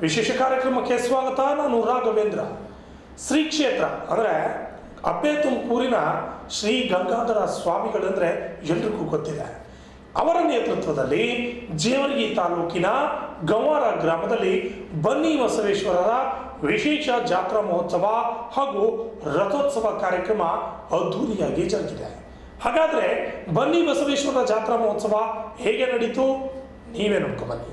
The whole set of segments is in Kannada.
ವಿಶೇಷ ಕಾರ್ಯಕ್ರಮಕ್ಕೆ ಸ್ವಾಗತ. ನಾನು ರಾಘವೇಂದ್ರ. ಶ್ರೀ ಕ್ಷೇತ್ರ ಅಂದರೆ ಅಬ್ಬೆ ತುಮಕೂರಿನ ಶ್ರೀ ಗಂಗಾಧರ ಸ್ವಾಮಿಗಳಂದರೆ ಎಲ್ರಿಗೂ ಗೊತ್ತಿದೆ. ಅವರ ನೇತೃತ್ವದಲ್ಲಿ ಜೇವರ್ಗಿ ತಾಲೂಕಿನ ಗಂವಾರ ಗ್ರಾಮದಲ್ಲಿ ಬನ್ನಿ ಬಸವೇಶ್ವರರ ವಿಶೇಷ ಜಾತ್ರಾ ಮಹೋತ್ಸವ ಹಾಗೂ ರಥೋತ್ಸವ ಕಾರ್ಯಕ್ರಮ ಅದ್ಧೂರಿಯಾಗಿ ಜರುಗಿದೆ. ಹಾಗಾದರೆ ಬನ್ನಿ ಬಸವೇಶ್ವರ ಜಾತ್ರಾ ಮಹೋತ್ಸವ ಹೇಗೆ ನಡೀತು ನೀವೇ ನೋಡ್ಕೊಂಬನ್ನಿ.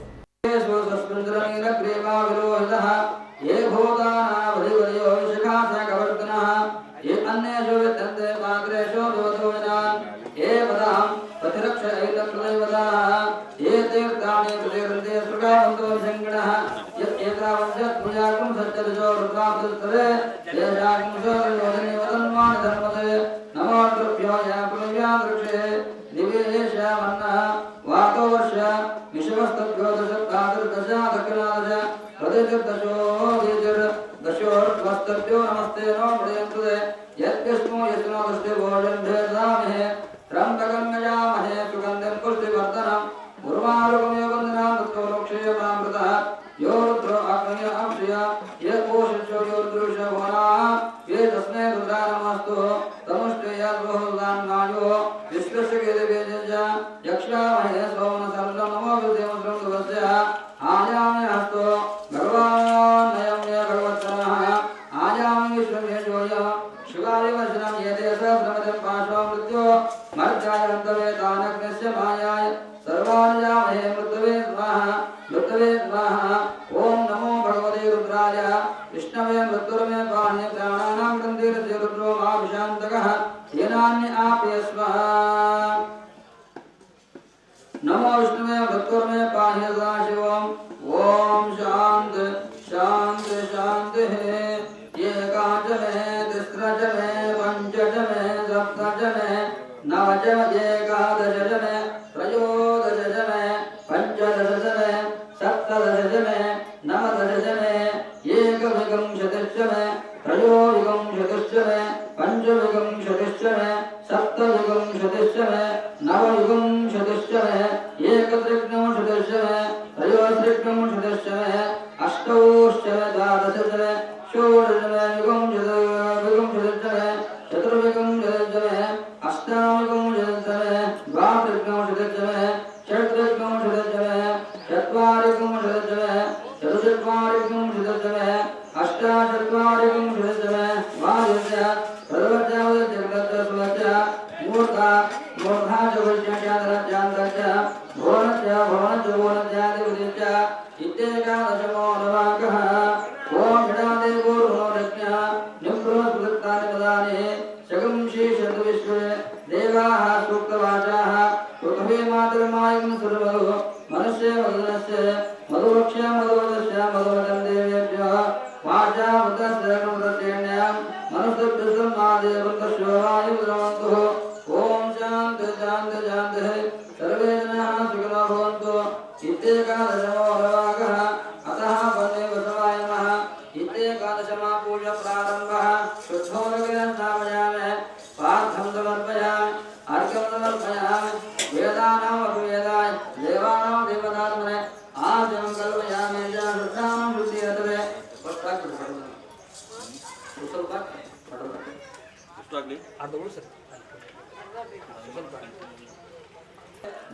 नमो विष्णुवे भक्तोर्मे पाहि सदाशिवम्। ओम शांत शांत शांति एकाच मे तिस्रच मे पंचच मे सप्तच मे नवच एकादश मे त्रयोदश मे पंचदश मे सप्तदश मे नवदश मे एकविंशतिश्च मे त्रयोविंशतिश्च मे पंचविंशतिश्च मे सप्तविंशतिश्च मे नवविंशतिश्च मे एकत्रिंशतिश्च मे त्रयोत्रिंशतिश्च मे अष्टौश्च मे द्वादशश्च मे षोडश मे विंशतिश्च मे चतुर्विंशतिश्च मे अष्टाविंशतिश्च मे द्वात्रिंशतिश्च मे षट्त्रिंशतिश्च मे चत्वारिंशतिश्च मे चतुश्चत्वारिंशतिश्च मे अष्टाचत्वारिंशतिश्च मे द्वादश मूर्धा मूर्धा चतुर्दश भुवनश्च भुवनश्च भुवनस्यादिपतिश्च इत्येकादशमो नवाकः। ओम षडादेवो ऋणोरज्ञः निबृहस्पृतानि पदानि शगंशीषतु विश्वे देवाः सूक्तवाचाः पृथिवी मातर्मायं सुरवधु मनुष्ये मधुनस्य मधुवक्ष्य मधुवदस्य मधुवदं देवेभ्यः वाचा वदस्य कृतस्येण्यां मनुष्यभ्यस्मादेवन्तस्यो वायुर्भवन्तु। ओम शांति शांति शांति सर्वे जनाः सुखिनो भवन्तु। इत्येकादशमो नवाकः। अतः वन्दे बसवाय नमः। इत्येकादशमा पूजा प्रारम्भः। शुद्धोदकेन स्थापयामि पार्थं समर्पयामि अर्घ्यं समर्पयामि वेदानाम् अभिवेदाय देवानां देवतात्मने आचमनं कल्पयामि शुद्धानां शुद्धिरतवे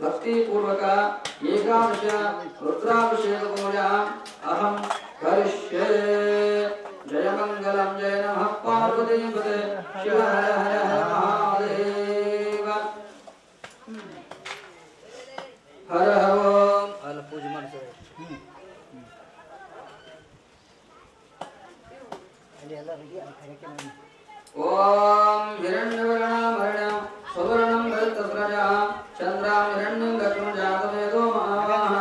भक्ति पूर्वक एकादश रुद्राभिषेक पूजा अहम करिष्ये। जय मंगलम जय नमः पार्वती पते शिव हर हर हर महादेव हर ओम अल पूजा मन से ओम हिरण्यवर्णं सुवर्णं रक्तस्रजा चंद्रां हिरण्यं लक्ष्मण जातवेदो महावाह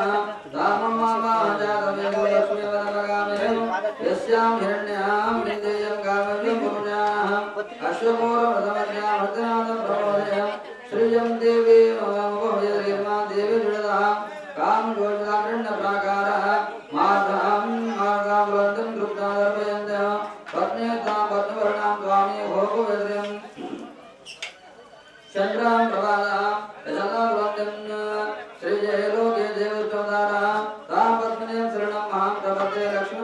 दामं महावाह जातवेदो लक्ष्मीवदगामे यस्यां हिरण्यां विद्येयं गावयं पुरुषाः अश्वपूर्वमदमज्ञा भद्रनाथं प्रबोधयं श्रियं देवी भवयदेवा देवी जुडदा काम योजनारण्य प्राकारः मार्गां मार्गावलंतं दृप्तादर्पयन्तः पत्नीतां पद्मवर्णां स्वामी भोगवेद्रिं चंद्रां प्रभादां यजनावलंतं श्रीजयलोके देवस्तोदारा तां पद्मनीं शरणं महां प्रपद्ये लक्ष्मी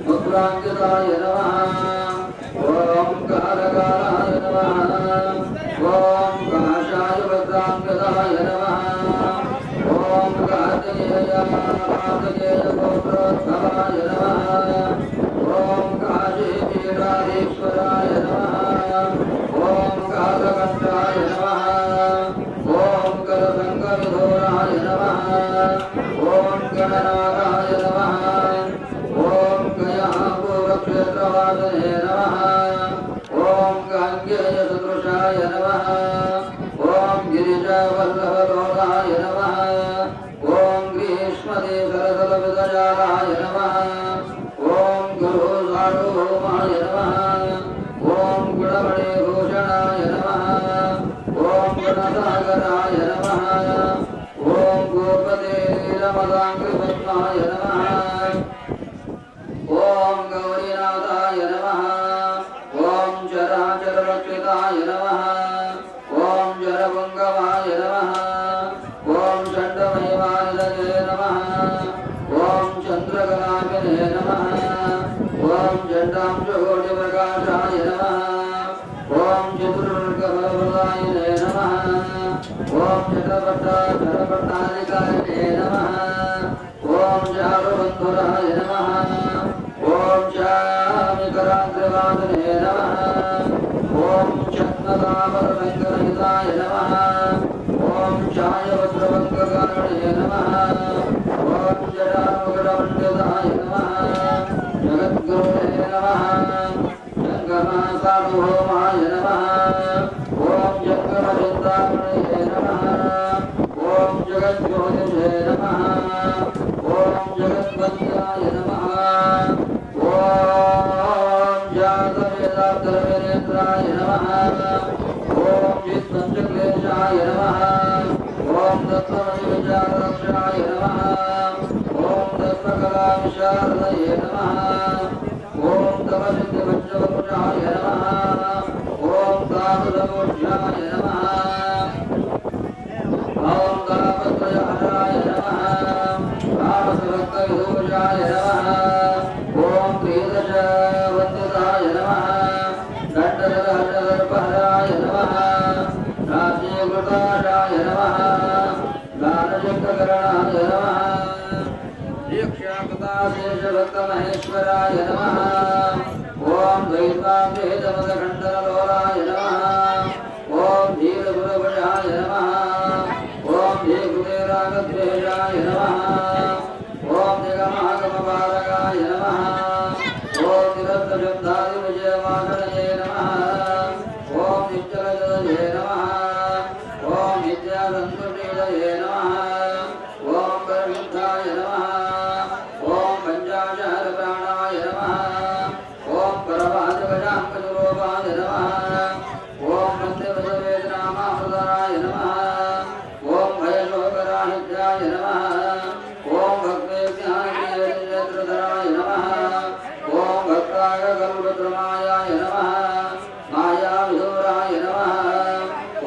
मुद्रांकिताय नमः ओम कारकाराय नमः सदृशाय नमः ॐ गिरिजावल्लभलोलाय नमः ॐ ग्रीष्मदेशरसलविदजालाय नमः ॐ गुरुसार्वभौमाय नमः ॐ गुणमणिभूषणाय नमः ॐ गुणसागराय नमः ॐ गोपते नीलमदाङ्घ्रिपद्माय नमः ॐ गौरीनाथाय नमः ॐ चराचररक्षिताय नमः ॐ जरपुङ्गवाय नमः ॐ षण्डमहिमानिलये नमः ॐ चन्द्रकलामिने नमः ॐ चण्डांशकोटिप्रकाशाय नमः ॐ चतुर्वर्गफलप्रदायिने नमः ॐ जटपट्टाधिकारिणे नमः ॐ चारुबन्धुराय नमः ॐ श्यामिकराग्रवादने नमः ॐ छत्नदापररङ्गरहिताय नमः ॐ छायवज्रवङ्गकारिणे नमः ॐ जटामुकुटमण्डिताय नमः जगद्गुरुवे नमः जङ्गमसार्वभौमाय नमः ॐ जङ्गमचिन्तामणये नमः ॐ जगज्योतिषे नमः ॐ जगद्वन्द्याय नमः ॐ जातवेदाब्दरविनेत्राय नमः ॐ चित्पञ्चक्लेशाय नमः ॐ दत्तमणिविचाररक्षाय नमः ॐ दत्तकलाविशारदये नमः ॐ तपसिद्धिपञ्चवपुषाय नमः ॐ तापसमोक्षाय नमः ॐ तापत्रयहराय नमः तापसभक्तविदूषाय नमः ॐ प्रियदशवन्दिताय नमः दण्डदर्पहराय नमः राशीकृताशाय नमः गानचक्रकरणाय नमः दीक्षाकृताशेषभक्तमहेश्वराय नमः ॐ द्वैताभेदमदखण्डनलोलाय नमः ॐ धीरगुरुभयाय नमः ॐ धीकृतेरागद्वेषाय नमः ॐ निगमागमपारकाय नमः ॐ निरस्तशब्दादिविजयवासनये नमः ॐ नित्यलजये नमः ॐ नित्यासन्तुष्टिदये नमः ॐ परशुद्धाय नमः ॐ पञ्चाशहरप्राणाय नमः ॐ परवाचकजाम्बजुरोपाय नमः ॐ वन्देवदवेदनामामृताय नमः ॐ भयशोकराहित्याय नमः ॐ भक्तेज्ञानप्रियनेत्रधराय नमः ॐ भक्तागकल्पद्रमायाय नमः मायाविदूराय नमः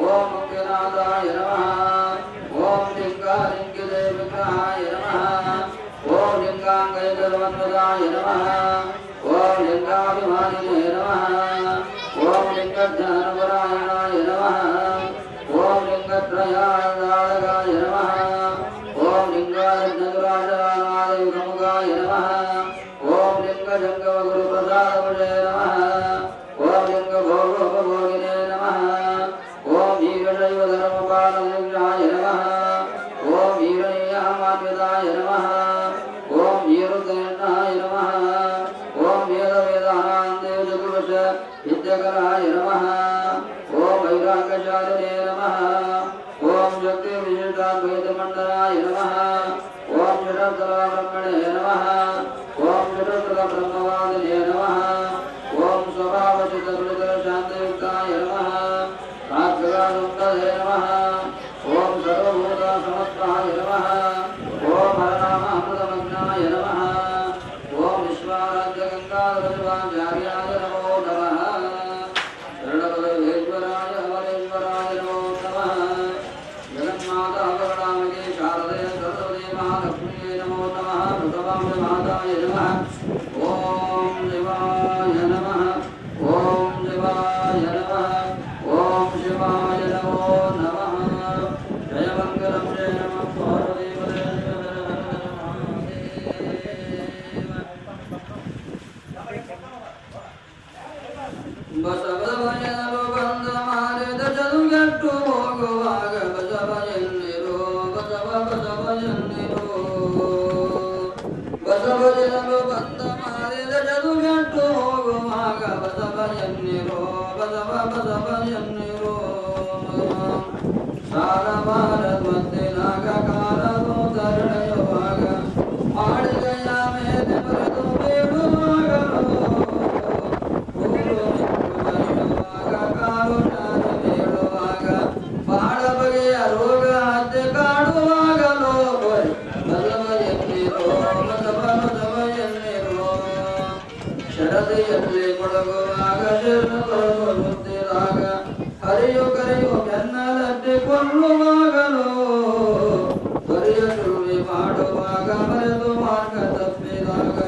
ॐ मुक्तिनाथाय नमः ॐ लिङ्गालिङ्गिदेविग्रहाय नमः ॐ लिङ्गाङ्गैकलवन्वदाय नमः ॐ लिङ्गाभिमानिने नमः ॐ लिङ्गज्ञानपरायणाय नमः ॐ लिङ्गत्रयाय नमः ॐ लिङ्गायज्ञदुराजनादयुगमुगाय नमः ॐ लिङ्गजङ्गमगुरुप्रसादमुषे नमः ॐ लिङ्गभोगोपभोगिने नमः ॐ वीरशैवधर्मपालनिग्रहाय नमः ॐ वीरनीयामान्विताय नमः ॐ वीरुद्रेणाय नमः ॐ वेदवेदानान्देवचतुर्वश विद्यकराय नमः ॐ वैराग्यशालिने नमः ॐ शक्तिविशिष्टाद्वैतमण्डलाय नमः ॐ षडब्दब्रह्मणे नमः ॐ षडब्दब्रह्मवादिने नमः ॐ स्वभावचितदुरितशान्तियुक्ताय नमः प्राग्गगानुन्दये नमः ॐ सर्वभूतसमस्ताय नमः ॐ हरनामामृतमग्नाय नमः ॐ विश्वाराध्यगङ्गाधरशिवाचार्याय नमो नमः शरणपदवेश्वराय अमरेश्वराय नमो नमः जगन्माता करुणामये शारदे सरस्वती महालक्ष्म्यै नमो नमः ऋतवाम्य माताय नमः ॐ शिवाय नमः ॐ शिवाय नमः ॐ शिवाय नमो ಬಸವಯನ್ನಿರೋ ಸಾರವಾರದ ಮತ್ತೆ ನಾಗಕಾಲರು ತರಣಯುವಾಗ ಮಾಡಿಗೆಯ ಮೇಲೆ ಬರೆದು ಬೇಡುವಾಗಲು ಬರೆಯುವಾಗ ಕಾರುಣ್ಯದ ಬೇಡುವಾಗ ಬಾಳ ಬಗೆಯ ರೋಗ ಹತ್ಯೆ ಕಾಡುವಾಗಲೋ ಬಸವಯನ್ನಿರೋ ಬಸವಯನ್ನಿರೋ ಶರದಿಯಲ್ಲಿ ಮೊಳಗುವಾಗ ಶರಣ ಬರುತ್ತಿರಾಗ ಹರಿಯು ಕರೆಯು ಬೆನ್ನಲಟ್ಟಿ ಕೊಳ್ಳುವಾಗಲೋ ಬರಿಯ ಸುರುಳಿ ಮಾಡುವಾಗ ಮರೆದು ಮಾರ್ಗ ತಪ್ಪಿದಾಗ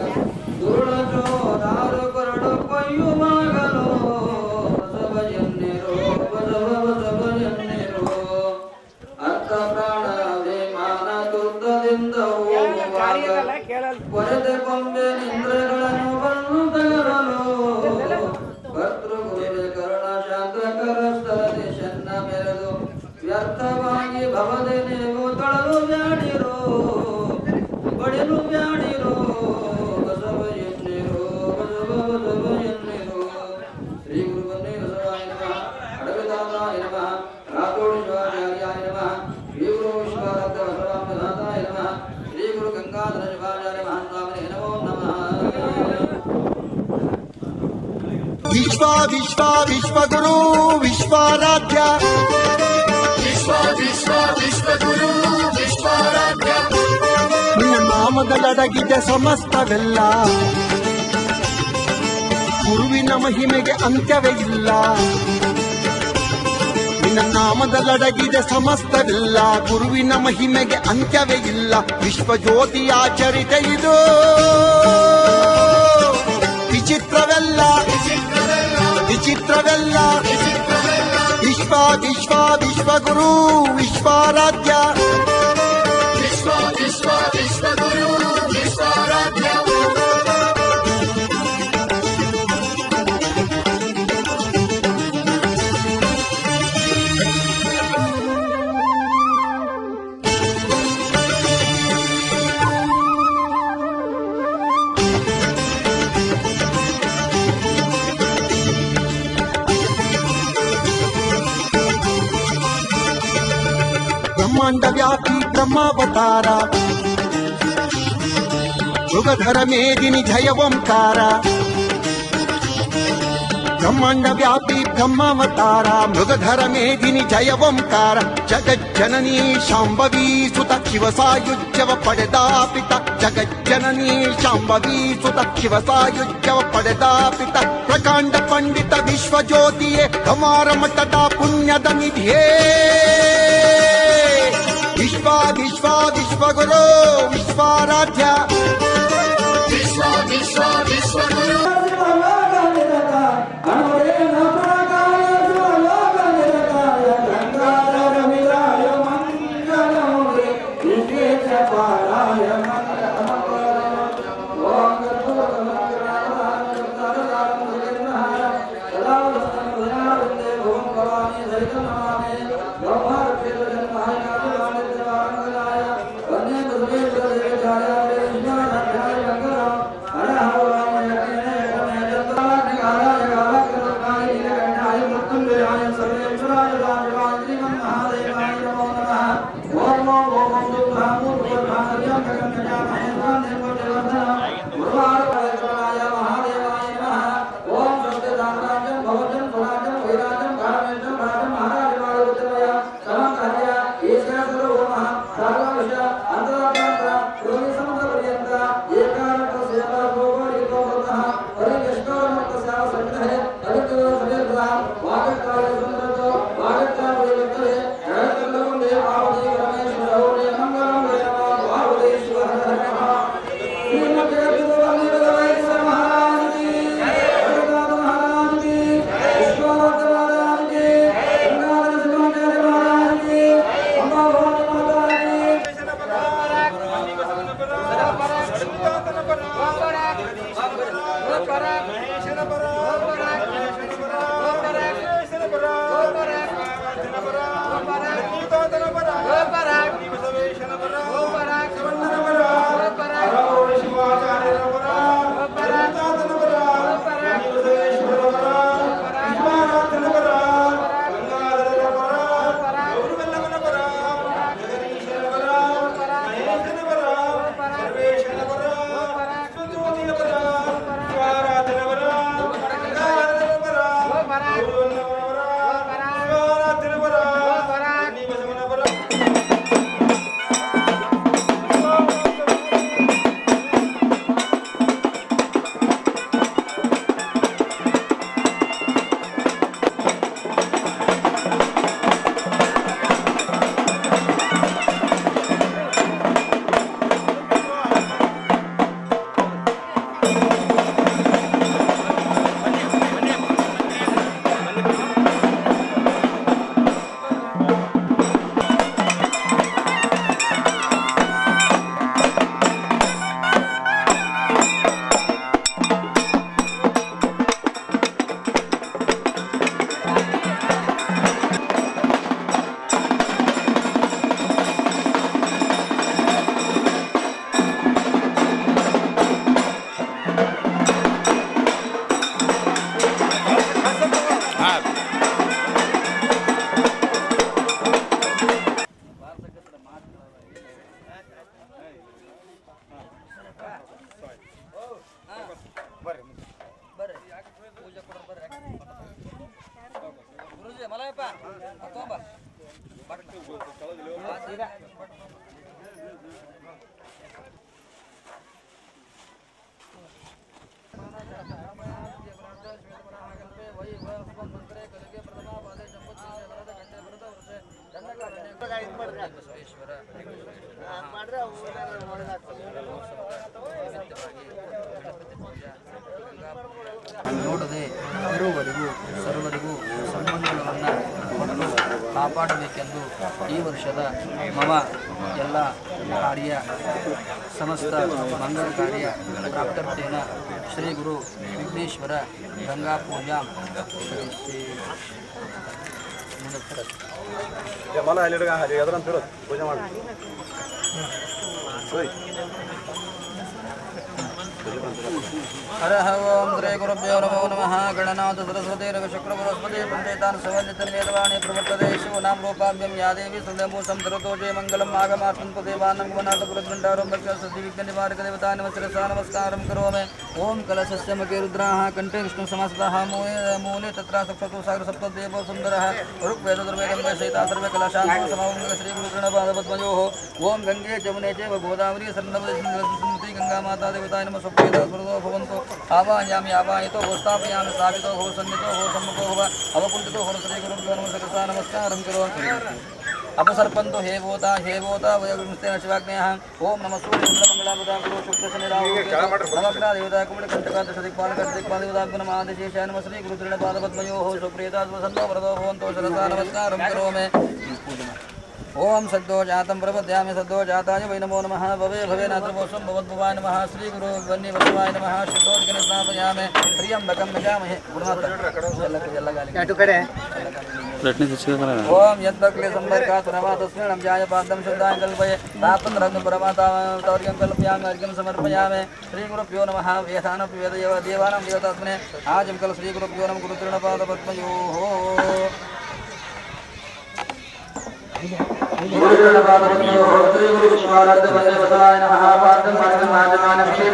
ದುರುಳ ಚೋರಾರು ಕೊರಡು ಕೊಯ್ಯುವಾಗಲೋ ಬಸವಯನ್ನಿರೋ ಬಸವಯನ್ನಿರೋ ಅರ್ಥ ಪ್ರಾಣ ವಿಮಾನ ತುರ್ತದಿಂದ ಹೋಗುವಾಗ ಕೊರೆದ ಕೊಂಬೆ ನಿಂದ್ರಗಳನ್ನು ಬಂದು ತಗರಲು ಕರ್ತೃಗುರುವೆ ಕರುಣ ಶಾಂತಕರ ಸ್ಥಳದಿ ಶನ್ನ ಮೆರೆದು ವ್ಯರ್ಥವಾಗಿ ಭವದೆ ನೀವು ತೊಳಲು ಬ್ಯಾಡಿರೋ ಬಡಿಲು ಬ್ಯಾಡಿರೋ ಬಸವಯನ್ನಿರೋ ಬಸವಯನ್ನಿರೋ ಶ್ರೀ ಗುರುವನ್ನೇ ಬಸವಾಯ ನಮಃ ಅಡವಿದಾಸಾಯ ನಮಃ ರಾತೋಡಿ ಶಿವಾಚಾರ್ಯಾಯ ನಮಃ ಶ್ರೀ ಗುರು ವಿಶ್ವಾರಾಧ್ಯ ಬಸವಾಂಬನಾಥಾಯ ನಮಃ ಶ್ರೀ ಗುರು ಗಂಗಾಧರ ಶಿವಾಚಾರ್ಯ ಮಹಾಸ್ವಾಮಿನೇ ನಮೋ ನಮಃ ವಿಶ್ವ ವಿಶ್ವ ವಿಶ್ವಗುರು ವಿಶ್ವಾರಾಧ್ಯ ವಿಶ್ವ ವಿಶ್ವ ವಿಶ್ವಗುರು ವಿಶ್ವಾರಾಧ್ಯ ನಿನ್ನ ನಾಮದಲ್ಲಡಗಿದೆ ಸಮಸ್ತವೆಲ್ಲ ಗುರುವಿನ ಮಹಿಮೆಗೆ ಅಂತ್ಯವೇ ಇಲ್ಲ ನಿನ್ನ ನಾಮದಲ್ಲಡಗಿದೆ ಸಮಸ್ತವೆಲ್ಲ ಗುರುವಿನ ಮಹಿಮೆಗೆ ಅಂತ್ಯವೇ ಇಲ್ಲ ವಿಶ್ವಜ್ಯೋತಿಯ ಚರಿತೆ ಇದು ವಿಚಿತ್ರವೆಲ್ಲ ವಿಚಿತ್ರವೆಲ್ಲ ವಿಶ್ವ ವಿಶ್ವ ವಿಶ್ವಗುರು ವಿಶ್ವಾರಾಧ್ಯ ವಿಶ್ವ ವಿಶ್ವ ವಿಶ್ವಗುರು ವಿಶ್ವಾರಾಧ್ಯ ಬ್ರಹ್ಮಾಂಡ ವ್ಯಾಪಿ ಬ್ರಹ್ಮಾವತಾರ ಮೃಗಧರ ಮೇದಿನಿ ಜಯ ಓಂಕಾರ ಬ್ರಹ್ಮಾಂಡ ವ್ಯಾಪಿ ಬ್ರಹ್ಮಾವತಾರ ಮೃಗಧರ ಮೇದಿನಿ ಜಯ ಓಂಕಾರ ಜಗಜ್ಜನನೀ ಶಾಂಭವೀ ಸುತ ಶಿವಸಾಯುಜ್ಯವ ಪಡೆದಾಪಿತ ಜಗಜ್ಜನನೀ ಶಾಂಭವೀ ಸುತ ಶಿವಸಾಯುಜ್ಯವ ಪಡೆದಾಪಿತ ಪ್ರಕಾಂಡ ಪಂಡಿತ ವಿಶ್ವಜ್ಯೋತಿಯೇ ಕಮಾರ ಮಠದ ಪುಣ್ಯದ ನಿಧಿಯೇ ವಿಶ್ವ ವಿಶ್ವ ವಿಶ್ವಗುರು ವಿಶ್ವಾರಾಧ್ಯ ವಿಶ್ವ ವಿಶ್ವ ವಿಶ್ವಗುರು ಶ್ರೀಮತಿ ನೋಡದೆ ಇರುವವರೆಗೂ ಸರ್ವರಿಗೂ ಸಂಬಂಧಗಳನ್ನು ಕೊಟ್ಟು ಕಾಪಾಡಬೇಕೆಂದು ಈ ವರ್ಷದ ಮಮ ಎಲ್ಲ ಕಾರ್ಯ ಸಮಸ್ತ ಮಂಗಳ ಕಾರ್ಯ ಪ್ರಾಪ್ತರ್ಥೇನ ಶ್ರೀ ಗುರು ವಿಘ್ನೇಶ್ವರ ಗಂಗಾ ಪೂಜಾ ಪೂಜೆ ಮಾಡಿ हर ओम श्री गुरुभ्यो नमो नमः गणनाथ सरस्वती रविशुक्र बृहस्पति पंचेतान सवनितर्मेदवाणी प्रवर्तते शिवनाम रूपाभ्यं या देवी सुदेमूसं सरतोजे मंगलम आगमात्मन देवानं गमनाथ पुरस्मण्डारं भक्त्या सति विघ्न निवारक देवता नमस्कृत्य नमस्कारं करोमि ओम कलशस्य मके रुद्राः कंठे विष्णु समासतः मूले तत्र सप्ततो सागर सप्तदेवो सुन्दरः ऋग्वेद दुर्वेदं वैशेता सर्वे कलशान्तो समावं श्री गुरुगणपादपद्मयोः ओम गंगे जमुने चैव गोदावरी सरस्वती गंगा माता देवताय नमः सुप्रीता स्मृतो भवन्तु आवाहयामि आवाहितो भो स्थापयामि स्थापितो भो सन्नितो भो सम्मुखो भव अवकुण्ठितो भो श्री गुरुभ्यो नमः सकसा नमस्कारं करोमि अपसर्पन्तो हे भूता वयगुंस्तेन शिवाग्नेयः ओम नमः सूर्यमङ्गलावता गुरु शुक्रशनिराहु नमग्ना देवता कुमणकण्टकादशदिक्पालकदिक्पाल देवता गुणमादिशेषाय नमः श्री गुरुदृढपादपद्मयोः सुप्रीता स्वसन्नो वरदो भवन्तो सरसा नमस्कारं करोमि ओम सद्दो जातं प्रपद्यामि सद्दो जाताय वै नमो नमः भवे भवे नात्रपोषं भवद्भवाय नमः श्री गुरु वन्नी वसवाय नमः शुद्धोदकं स्नापयामि त्र्यम्बकं यजामहे ओम यद्वक्ले संपर्कात् तस्मिन् अब्जाय पादं शुद्धाय कल्पये तापं रत्नं परमातावर्गं कल्पयामि अर्घ्यं समर्पयामि श्री गुरुभ्यो नमः वेदानां देवानां देवतात्मने आजं कल श्री गुरुभ्यो नमः गुरुतृणपादपद्मयोः गुरुजनपादपद्मयोः श्री गुरुविश्वाराध्य वन्दे वसवाय नमः पादं पादं माजमानं श्री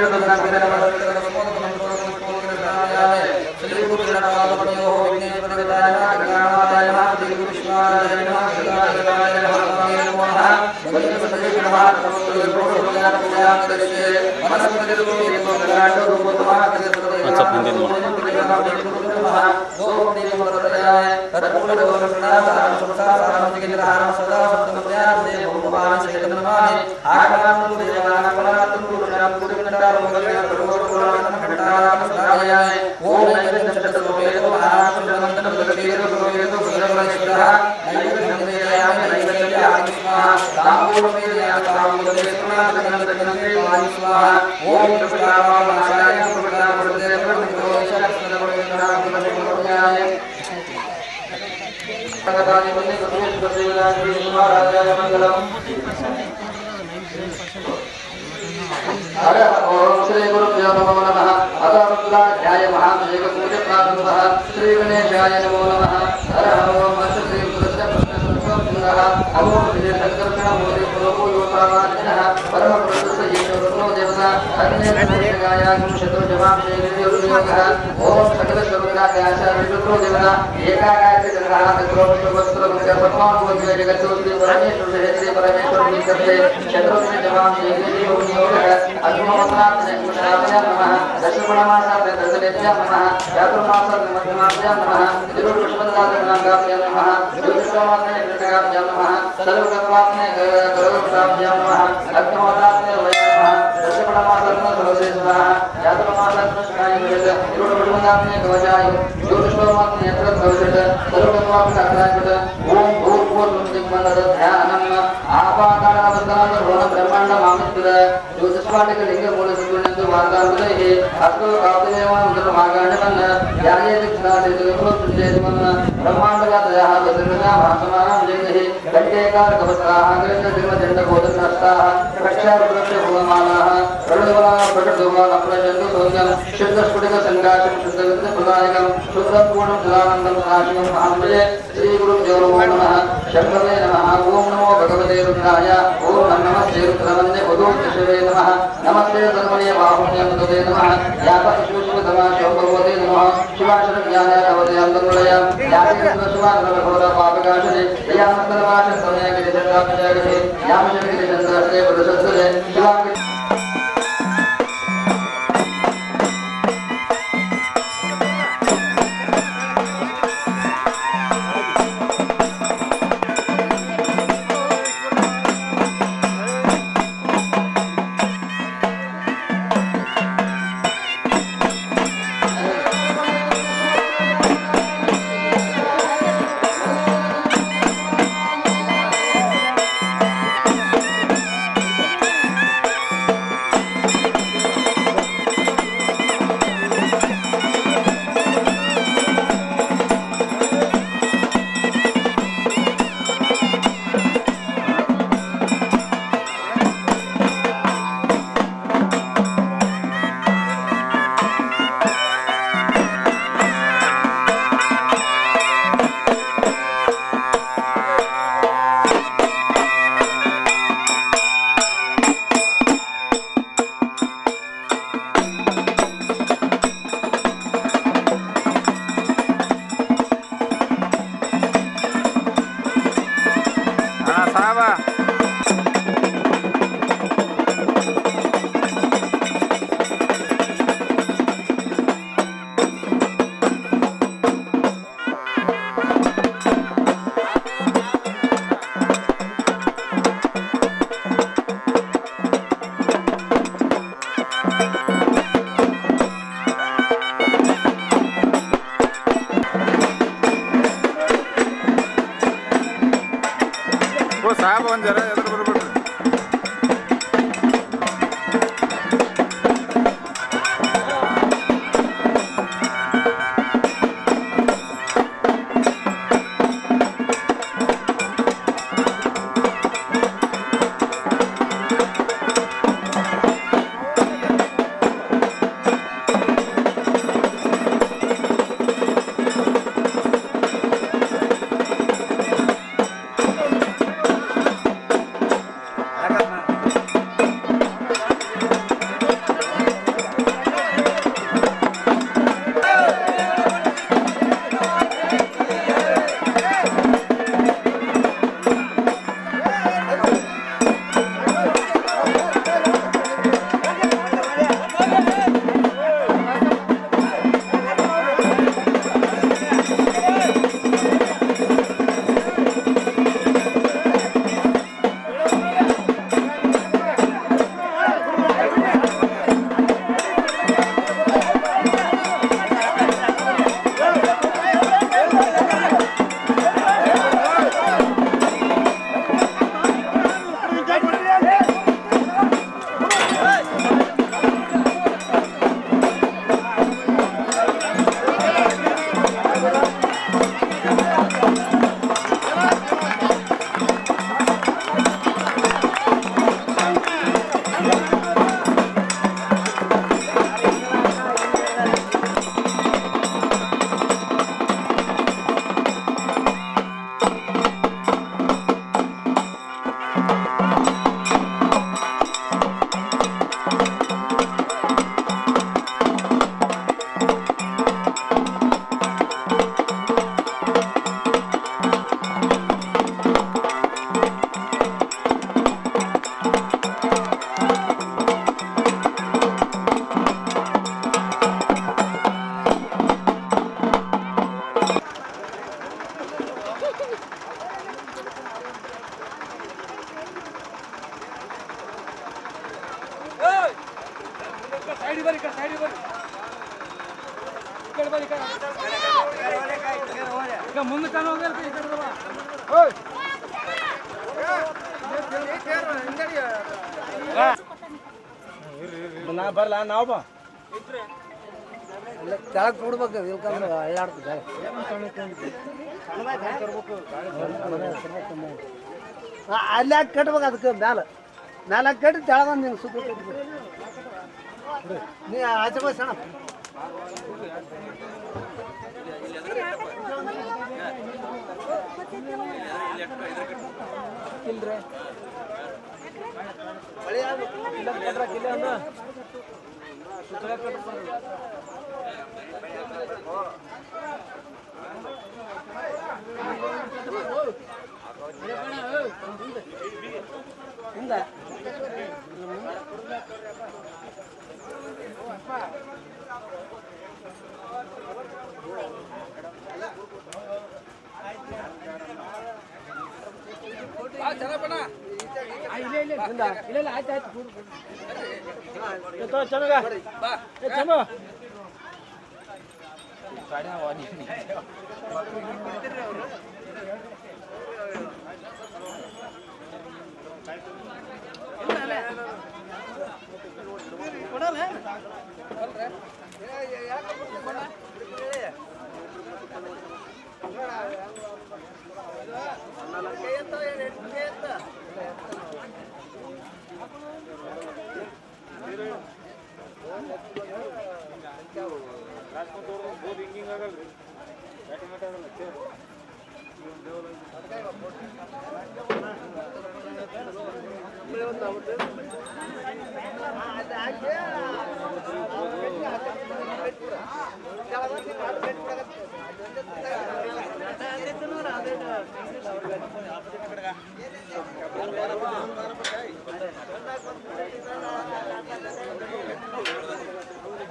गुरुजनपादपद्मयोः विघ्नेश्वरदेवताय नमः गंगामाताय नमः श्री गुरुविश्वाराध्य नमः सदाशिवाय नमः नमो नमः वन्दे वन्दे नमः हर ओम श्री गुरुभ्यो नमो नमः अथर्वणाध्याय महामहेकपूजप्रारम्भः श्री गणेशाय नमो नमः हर ओम श्री गुरुस्य प्रश्नसुन्दरः अमो श्री शंकरगणमूर्ति पुरोपूयोपावादिनः परमपुरुषस्य ईश्वरो देवता अन्यगायागं शत्रुजवांशेयोगः ओम सकलस्वरूपाध्याचार्यशत्रो देवता एकागायत्री ग्रहाः तत्रोपवस्त्रमुख्यपद्माभूमिः जगत्सुश्री परमेश्वर श्री परमेश्वर नीकते शत्रुघ्न जवांशेयोगः अग्निहोत्रात्मने नमः दशमणमासात्मने दशलेभ्यां नमः चातुर्मासात्मने मध्यमाभ्यां नमः तिरुपुष्पदात्मनाभ्यां नमः ज्योतिषमात्मने कृतकाभ्यां नमः सर्वकर्मात्मने गरुडाभ्यां नमः अग्निहोत्रात्मने वयं नमः दशमणमासात्मने सर्वसेश्वरः चातुर्मासात्मने शिवाय तिरुपुष्पदात्मने कवचाय ज्योतिषमात्मने यत्रद्भविषत् सर्वकर्मात्मने अग्रायत् ओम भूर्भुवस्सुः आपातानावतारं ब्रह्माण्डमामित्र ज्योतिष्पाटिकलिंग मूलसुगुणेन्दु वार्तामृतैः अस्तु काव्यमेवान्तर्भागाण्डमन् याये दक्षिणादेशुपुरसुञ्चेतमन् ब्रह्माण्डगात्रयाः वसृगजाः भासमानां जगैः कण्ठेकारकवस्त्राः गृह्णजन्मजण्डबोधनहस्ताः कक्षारुद्रस्य भुवमालाः करुणवलाः प्रकटधूमालप्रचण्डु सौम्यं शुद्धस्फुटिकसङ्काशं शुद्धविद्यप्रदायकं शुद्धपूर्णं सदानन्दं सदाशिवं महामृजे श्रीगुरुभ्यो नमः शम्भवे नमः ओम नमो भगवते रुद्राय ओम नमस्ते रुद्रवन्दे वधूश्रवे नमः नमस्ते सर्वणे बाहुण्यं तदे नमः यापविश्वस्व तमाशो भगवते नमः शिवाशर ज्ञान नवदे अंतर्लय याते शिवान भगवत पापकाशने यामतरवाश समय के चंद्राभिषेकसे यामशक्ति चंद्रस्ते प्रदशस्ते शिवा साहब जरा बरोबर ಮುಂದೆ ಕಾಣ ನಾ ಬರಲ್ಲ ನಾವು ಬಾ ಕೆಳಗೆ ಕೊಡ್ಬೇಕು ಇಲ್ಕಂದ್ರೆ ಅಳ್ಳಾಡ್ತದೆ ಅಲ್ಲಿ ಹಾಕಿ ಕಟ್ಬೇಕು ಅದಕ್ಕೆ ಮ್ಯಾಲ ಕಟ್ಟಿ ತೆಳಗ ನೀವು ಸುತ್ತ ನೀ ಆಚೆ ಬಸ್ ಅಣ್ಣ ಇಲ್ರಿ ಮಳೆ ಇಲ್ಲ ಇಲ್ಲ ಅಂದ ಸುತ್ತ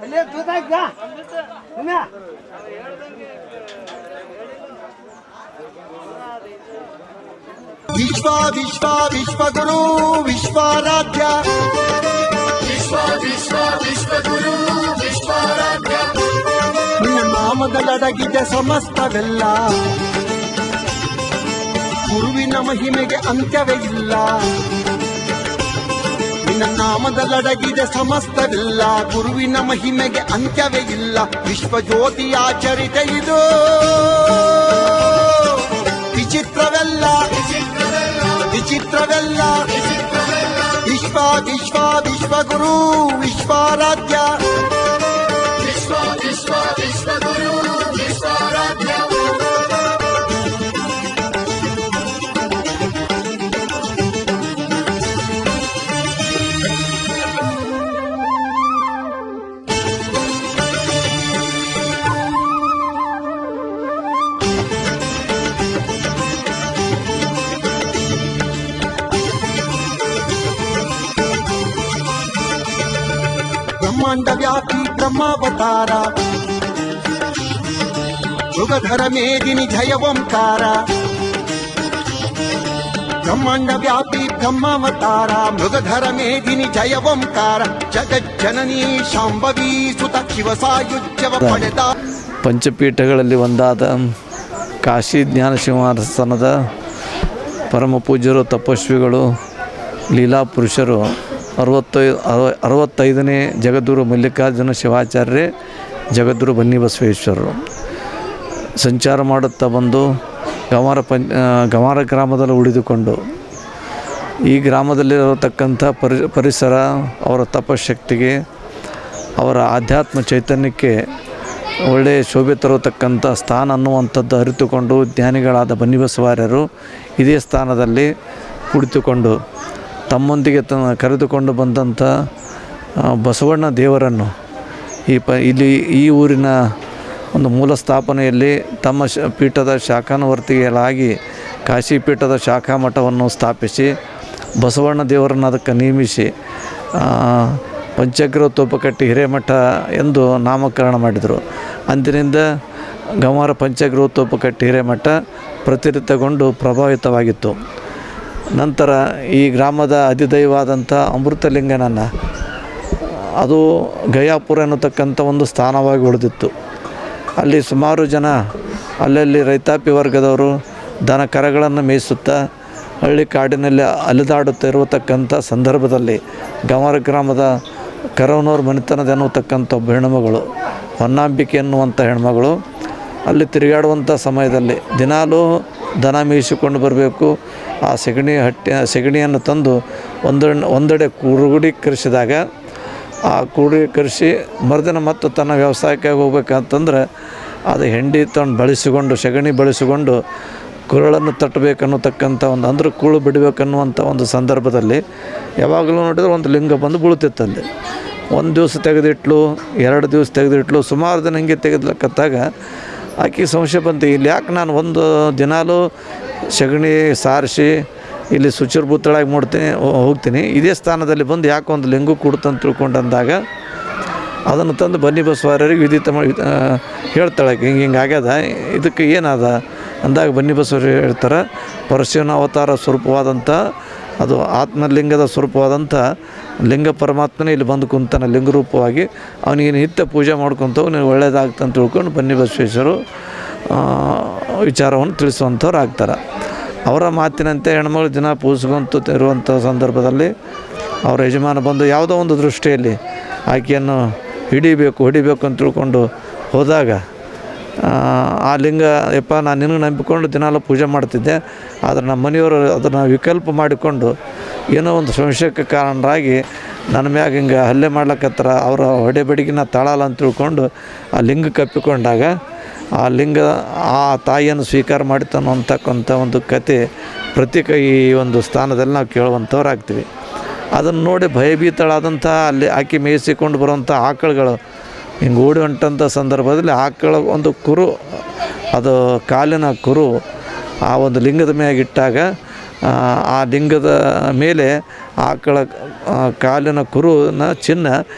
ಅಲ್ಲೇ ತೂತಾಯ್ಕ ವಿಶ್ವ ವಿಶ್ವ ವಿಶ್ವಗುರು ವಿಶ್ವಾರಾಧ್ಯ ನಿನ್ನ ನಾಮದಲ್ಲಡಗಿದೆ ಸಮಸ್ತವೆಲ್ಲ ಗುರುವಿನ ಮಹಿಮೆಗೆ ಅಂತ್ಯವೇ ಇಲ್ಲ ನಿನ್ನ ನಾಮದಲ್ಲಡಗಿದೆ ಸಮಸ್ತವೆಲ್ಲ ಗುರುವಿನ ಮಹಿಮೆಗೆ ಅಂತ್ಯವೇ ಇಲ್ಲ ವಿಶ್ವಜ್ಯೋತಿಯಾಚರಿತ ಇದು ವಿಚಿತ್ರವೆಲ್ಲ ವಿಚಿತ್ರವೆಲ್ಲ ವಿಶ್ವ ವಿಶ್ವ ವಿಶ್ವಗುರು ವಿಶ್ವಾರಾಧ್ಯ ಬ್ರಹ್ಮಾಂಡ ವ್ಯಾಪಿ ಬ್ರಹ್ಮಾವತಾರ ಮೃಗಧರ ಮೇದಿನಿ ಜಯ ಓಂಕಾರ ಬ್ರಹ್ಮಾಂಡ ವ್ಯಾಪಿ ಬ್ರಹ್ಮಾವತಾರ ಮೃಗಧರ ಮೇದಿನಿ ಜಯ ಓಂಕಾರ ಜಗಜ್ಜನನಿ ಶಾಂಭವಿ ಸುತ ಶಿವ ಸಾಯುಜ್ಯವ ಪಡೆದ ಪಂಚಪೀಠಗಳಲ್ಲಿ ಒಂದಾದ ಕಾಶಿ ಜ್ಞಾನ ಸಿಂಹಾಸನದ ಪರಮ ಪೂಜ್ಯರು ತಪಸ್ವಿಗಳು ಲೀಲಾ ಪುರುಷರು 65ನೇ ಜಗದ್ಗುರು ಮಲ್ಲಿಕಾರ್ಜುನ ಶಿವಾಚಾರ್ಯರೇ ಜಗದ್ಗುರು ಬನ್ನಿಬಸವೇಶ್ವರರು ಸಂಚಾರ ಮಾಡುತ್ತಾ ಬಂದು ಗಮಾರ ಗ್ರಾಮದಲ್ಲಿ ಉಳಿದುಕೊಂಡು ಈ ಗ್ರಾಮದಲ್ಲಿರತಕ್ಕಂಥ ಪರಿಸರ ಅವರ ತಪಶಕ್ತಿಗೆ ಅವರ ಆಧ್ಯಾತ್ಮ ಚೈತನ್ಯಕ್ಕೆ ಒಳ್ಳೆಯ ಶೋಭೆ ತರತಕ್ಕಂಥ ಸ್ಥಾನ ಅನ್ನುವಂಥದ್ದು ಅರಿತುಕೊಂಡು ಜ್ಞಾನಿಗಳಾದ ಬನ್ನಿಬಸವಾರ್ಯರು ಇದೇ ಸ್ಥಾನದಲ್ಲಿ ಕುಳಿತುಕೊಂಡು ತಮ್ಮೊಂದಿಗೆ ಕರೆದುಕೊಂಡು ಬಂದಂಥ ಬಸವಣ್ಣ ದೇವರನ್ನು ಇಲ್ಲಿ ಈ ಊರಿನ ಒಂದು ಮೂಲ ಸ್ಥಾಪನೆಯಲ್ಲಿ ತಮ್ಮ ಪೀಠದ ಶಾಖಾನುವರ್ತಿಗಳಾಗಿ ಕಾಶಿ ಪೀಠದ ಶಾಖಾ ಮಠವನ್ನು ಸ್ಥಾಪಿಸಿ ಬಸವಣ್ಣ ದೇವರನ್ನು ಅದಕ್ಕೆ ನೇಮಿಸಿ ಪಂಚಗ್ರಹ ತೋಪಕಟ್ಟಿ ಹಿರೇಮಠ ಎಂದು ನಾಮಕರಣ ಮಾಡಿದರು. ಅಂದಿನಿಂದ ಗಮಾರ ಪಂಚಗ್ರಹ ತೋಪಕಟ್ಟಿ ಹಿರೇಮಠ ಪ್ರತಿಷ್ಠಿತಗೊಂಡು ಪ್ರಭಾವಿತವಾಗಿತ್ತು. ನಂತರ ಈ ಗ್ರಾಮದ ಅಧಿದೈವಾದಂಥ ಅಮೃತಲಿಂಗನನ್ನು ಅದು ಗಯಾಪುರ ಅನ್ನತಕ್ಕಂಥ ಒಂದು ಸ್ಥಾನವಾಗಿ ಉಳಿದಿತ್ತು. ಅಲ್ಲಿ ಸುಮಾರು ಜನ ಅಲ್ಲಲ್ಲಿ ರೈತಾಪಿ ವರ್ಗದವರು ದನ ಕರಗಳನ್ನು ಮೇಯಿಸುತ್ತಾ ಹಳ್ಳಿ ಕಾಡಿನಲ್ಲಿ ಅಲೆದಾಡುತ್ತಿರತಕ್ಕಂಥ ಸಂದರ್ಭದಲ್ಲಿ ಗಮಾರ ಗ್ರಾಮದ ಕರವನೂರು ಮನೆತನದ ಎನ್ನುವತಕ್ಕಂಥ ಒಬ್ಬ ಹೆಣ್ಮಗಳು ಹೊನ್ನಾಂಬಿಕೆ ಎನ್ನುವಂಥ ಹೆಣ್ಮಗಳು ಅಲ್ಲಿ ತಿರುಗಾಡುವಂಥ ಸಮಯದಲ್ಲಿ ದಿನಾಲೂ ದನ ಮೇಯಿಸಿಕೊಂಡು ಬರಬೇಕು. ಆ ಸೆಗಣಿಯನ್ನು ತಂದು ಒಂದೆಡೆ ಕ್ರೋಢೀಕರಿಸಿದಾಗ ಆ ಕ್ರೋಢೀಕರಿಸಿ ಮರುದಿನ ಮತ್ತು ತನ್ನ ವ್ಯವಸಾಯಕ್ಕೆ ಹೋಗ್ಬೇಕಂತಂದ್ರೆ ಅದು ಹೆಂಡಿ ತಂದು ಬಳಸಿಕೊಂಡು ಸೆಗಣಿ ಬಳಸಿಕೊಂಡು ಕುರುಳನ್ನು ತಟ್ಟಬೇಕನ್ನತಕ್ಕಂಥ ಒಂದು ಅಂದ್ರೆ ಕೂಳು ಬಿಡಬೇಕನ್ನುವಂಥ ಒಂದು ಸಂದರ್ಭದಲ್ಲಿ ಯಾವಾಗಲೂ ನೋಡಿದ್ರೆ ಒಂದು ಲಿಂಗ ಬಂದು ಬೀಳುತ್ತಿತ್ತಲ್ಲಿ. ಒಂದು ದಿವಸ ತೆಗೆದಿಟ್ಲು, 2 ದಿವಸ ತೆಗೆದಿಟ್ಲು, ಸುಮಾರು ದಿನ ಹಿಂಗೆ ತೆಗೆದ್ಲಕ್ಕತ್ತಾಗ ಆಕೆ ಸಂಶಯ ಬಂತು, ಇಲ್ಲಿ ಯಾಕೆ ನಾನು ಒಂದು ದಿನಾಲೂ ಸಗಣಿ ಸಾರಿಸಿ ಇಲ್ಲಿ ಶುಚಿರ್ಭೂತಳಾಗಿ ಹೋಗ್ತೀನಿ, ಇದೇ ಸ್ಥಾನದಲ್ಲಿ ಬಂದು ಯಾಕೆ ಒಂದು ಲಿಂಗು ಕೊಡ್ತಂತ ತಿಳ್ಕೊಂಡು ಅಂದಾಗ ಅದನ್ನು ತಂದು ಬನ್ನಿ ಬಸವರಿಗೆ ವಿಧಿತ ಹೇಳ್ತಾಳೆ, ಹಿಂಗೆ ಆಗ್ಯದ, ಇದಕ್ಕೆ ಏನದ ಅಂದಾಗ ಬನ್ನಿ ಬಸವರು ಹೇಳ್ತಾರೆ, ಪರಶುವಿನ ಅವತಾರ ಸ್ವರೂಪವಾದಂಥ ಅದು ಆತ್ಮಲಿಂಗದ ಸ್ವರೂಪವಾದಂಥ ಲಿಂಗ ಪರಮಾತ್ಮನೇ ಇಲ್ಲಿ ಬಂದು ಕುಂತಾನೆ ಲಿಂಗರೂಪವಾಗಿ, ಅವನಿಗೆ ನಿತ್ಯ ಪೂಜೆ ಮಾಡ್ಕೊತ ನೀವು ಒಳ್ಳೆಯದಾಗ್ತಂತ ತಿಳ್ಕೊಂಡು ಬನ್ನಿ ಬಸವೇಶ್ವರು ವಿಚಾರವನ್ನು ತಿಳಿಸುವಂಥವ್ರು ಆಗ್ತಾರೆ. ಅವರ ಮಾತಿನಂತೆ ಹೆಣ್ಮಗಳು ದಿನ ಪೂಜಿಸ್ಕೊಂತ ಇರುವಂಥ ಸಂದರ್ಭದಲ್ಲಿ ಅವರ ಯಜಮಾನ ಬಂದು ಯಾವುದೋ ಒಂದು ದೃಷ್ಟಿಯಲ್ಲಿ ಆಕೆಯನ್ನು ಹೊಡಿಬೇಕು ಅಂತ ತಿಳ್ಕೊಂಡು ಹೋದಾಗ ಆ ಲಿಂಗ ಯಪ್ಪ ನಾನು ನಿನಗೆ ನಂಬಿಕೊಂಡು ದಿನಾಲು ಪೂಜೆ ಮಾಡ್ತಿದ್ದೆ, ಆದರೆ ನಮ್ಮ ಮನೆಯವರು ಅದನ್ನು ವಿಕಲ್ಪ ಮಾಡಿಕೊಂಡು ಏನೋ ಒಂದು ಸಂಶಯಕ್ಕೆ ಕಾರಣರಾಗಿ ನನ್ನ ಮ್ಯಾಗ ಹಿಂಗೆ ಹಲ್ಲೆ ಮಾಡ್ಲಕ್ಕತ್ತಾರ, ಅವರ ಹೊಡೆಬಡಿಗಿನ ತಾಳಲ್ಲ ಅಂತ ತಿಳ್ಕೊಂಡು ಆ ಲಿಂಗಕ್ಕೆ ಅಪ್ಪಿಕೊಂಡಾಗ ಆ ಲಿಂಗ ಆ ತಾಯಿಯನ್ನು ಸ್ವೀಕಾರ ಮಾಡಿತಾನೋ ಅಂತಕ್ಕಂಥ ಒಂದು ಕತೆ ಪ್ರತೀಕ ಈ ಒಂದು ಸ್ಥಾನದಲ್ಲಿ ನಾವು ಕೇಳುವಂಥವ್ರು ಆಗ್ತೀವಿ. ಅದನ್ನು ನೋಡಿ ಭಯಭೀತಳಾದಂಥ ಅಲ್ಲಿ ಆಕೆ ಮೇಯಿಸಿಕೊಂಡು ಬರುವಂಥ ಆಕಳುಗಳು ಹಿಂಗೆ ಓಡಿ ಹೊಂಟಂಥ ಸಂದರ್ಭದಲ್ಲಿ ಆಕಳ ಒಂದು ಕುರು, ಅದು ಕಾಲಿನ ಕುರು ಆ ಒಂದು ಲಿಂಗದ ಮ್ಯಾಗಿಟ್ಟಾಗ ಆ ಲಿಂಗದ ಮೇಲೆ ಆಕಳ ಕಾಲಿನ ಕುರುನ ಚಿನ್ನ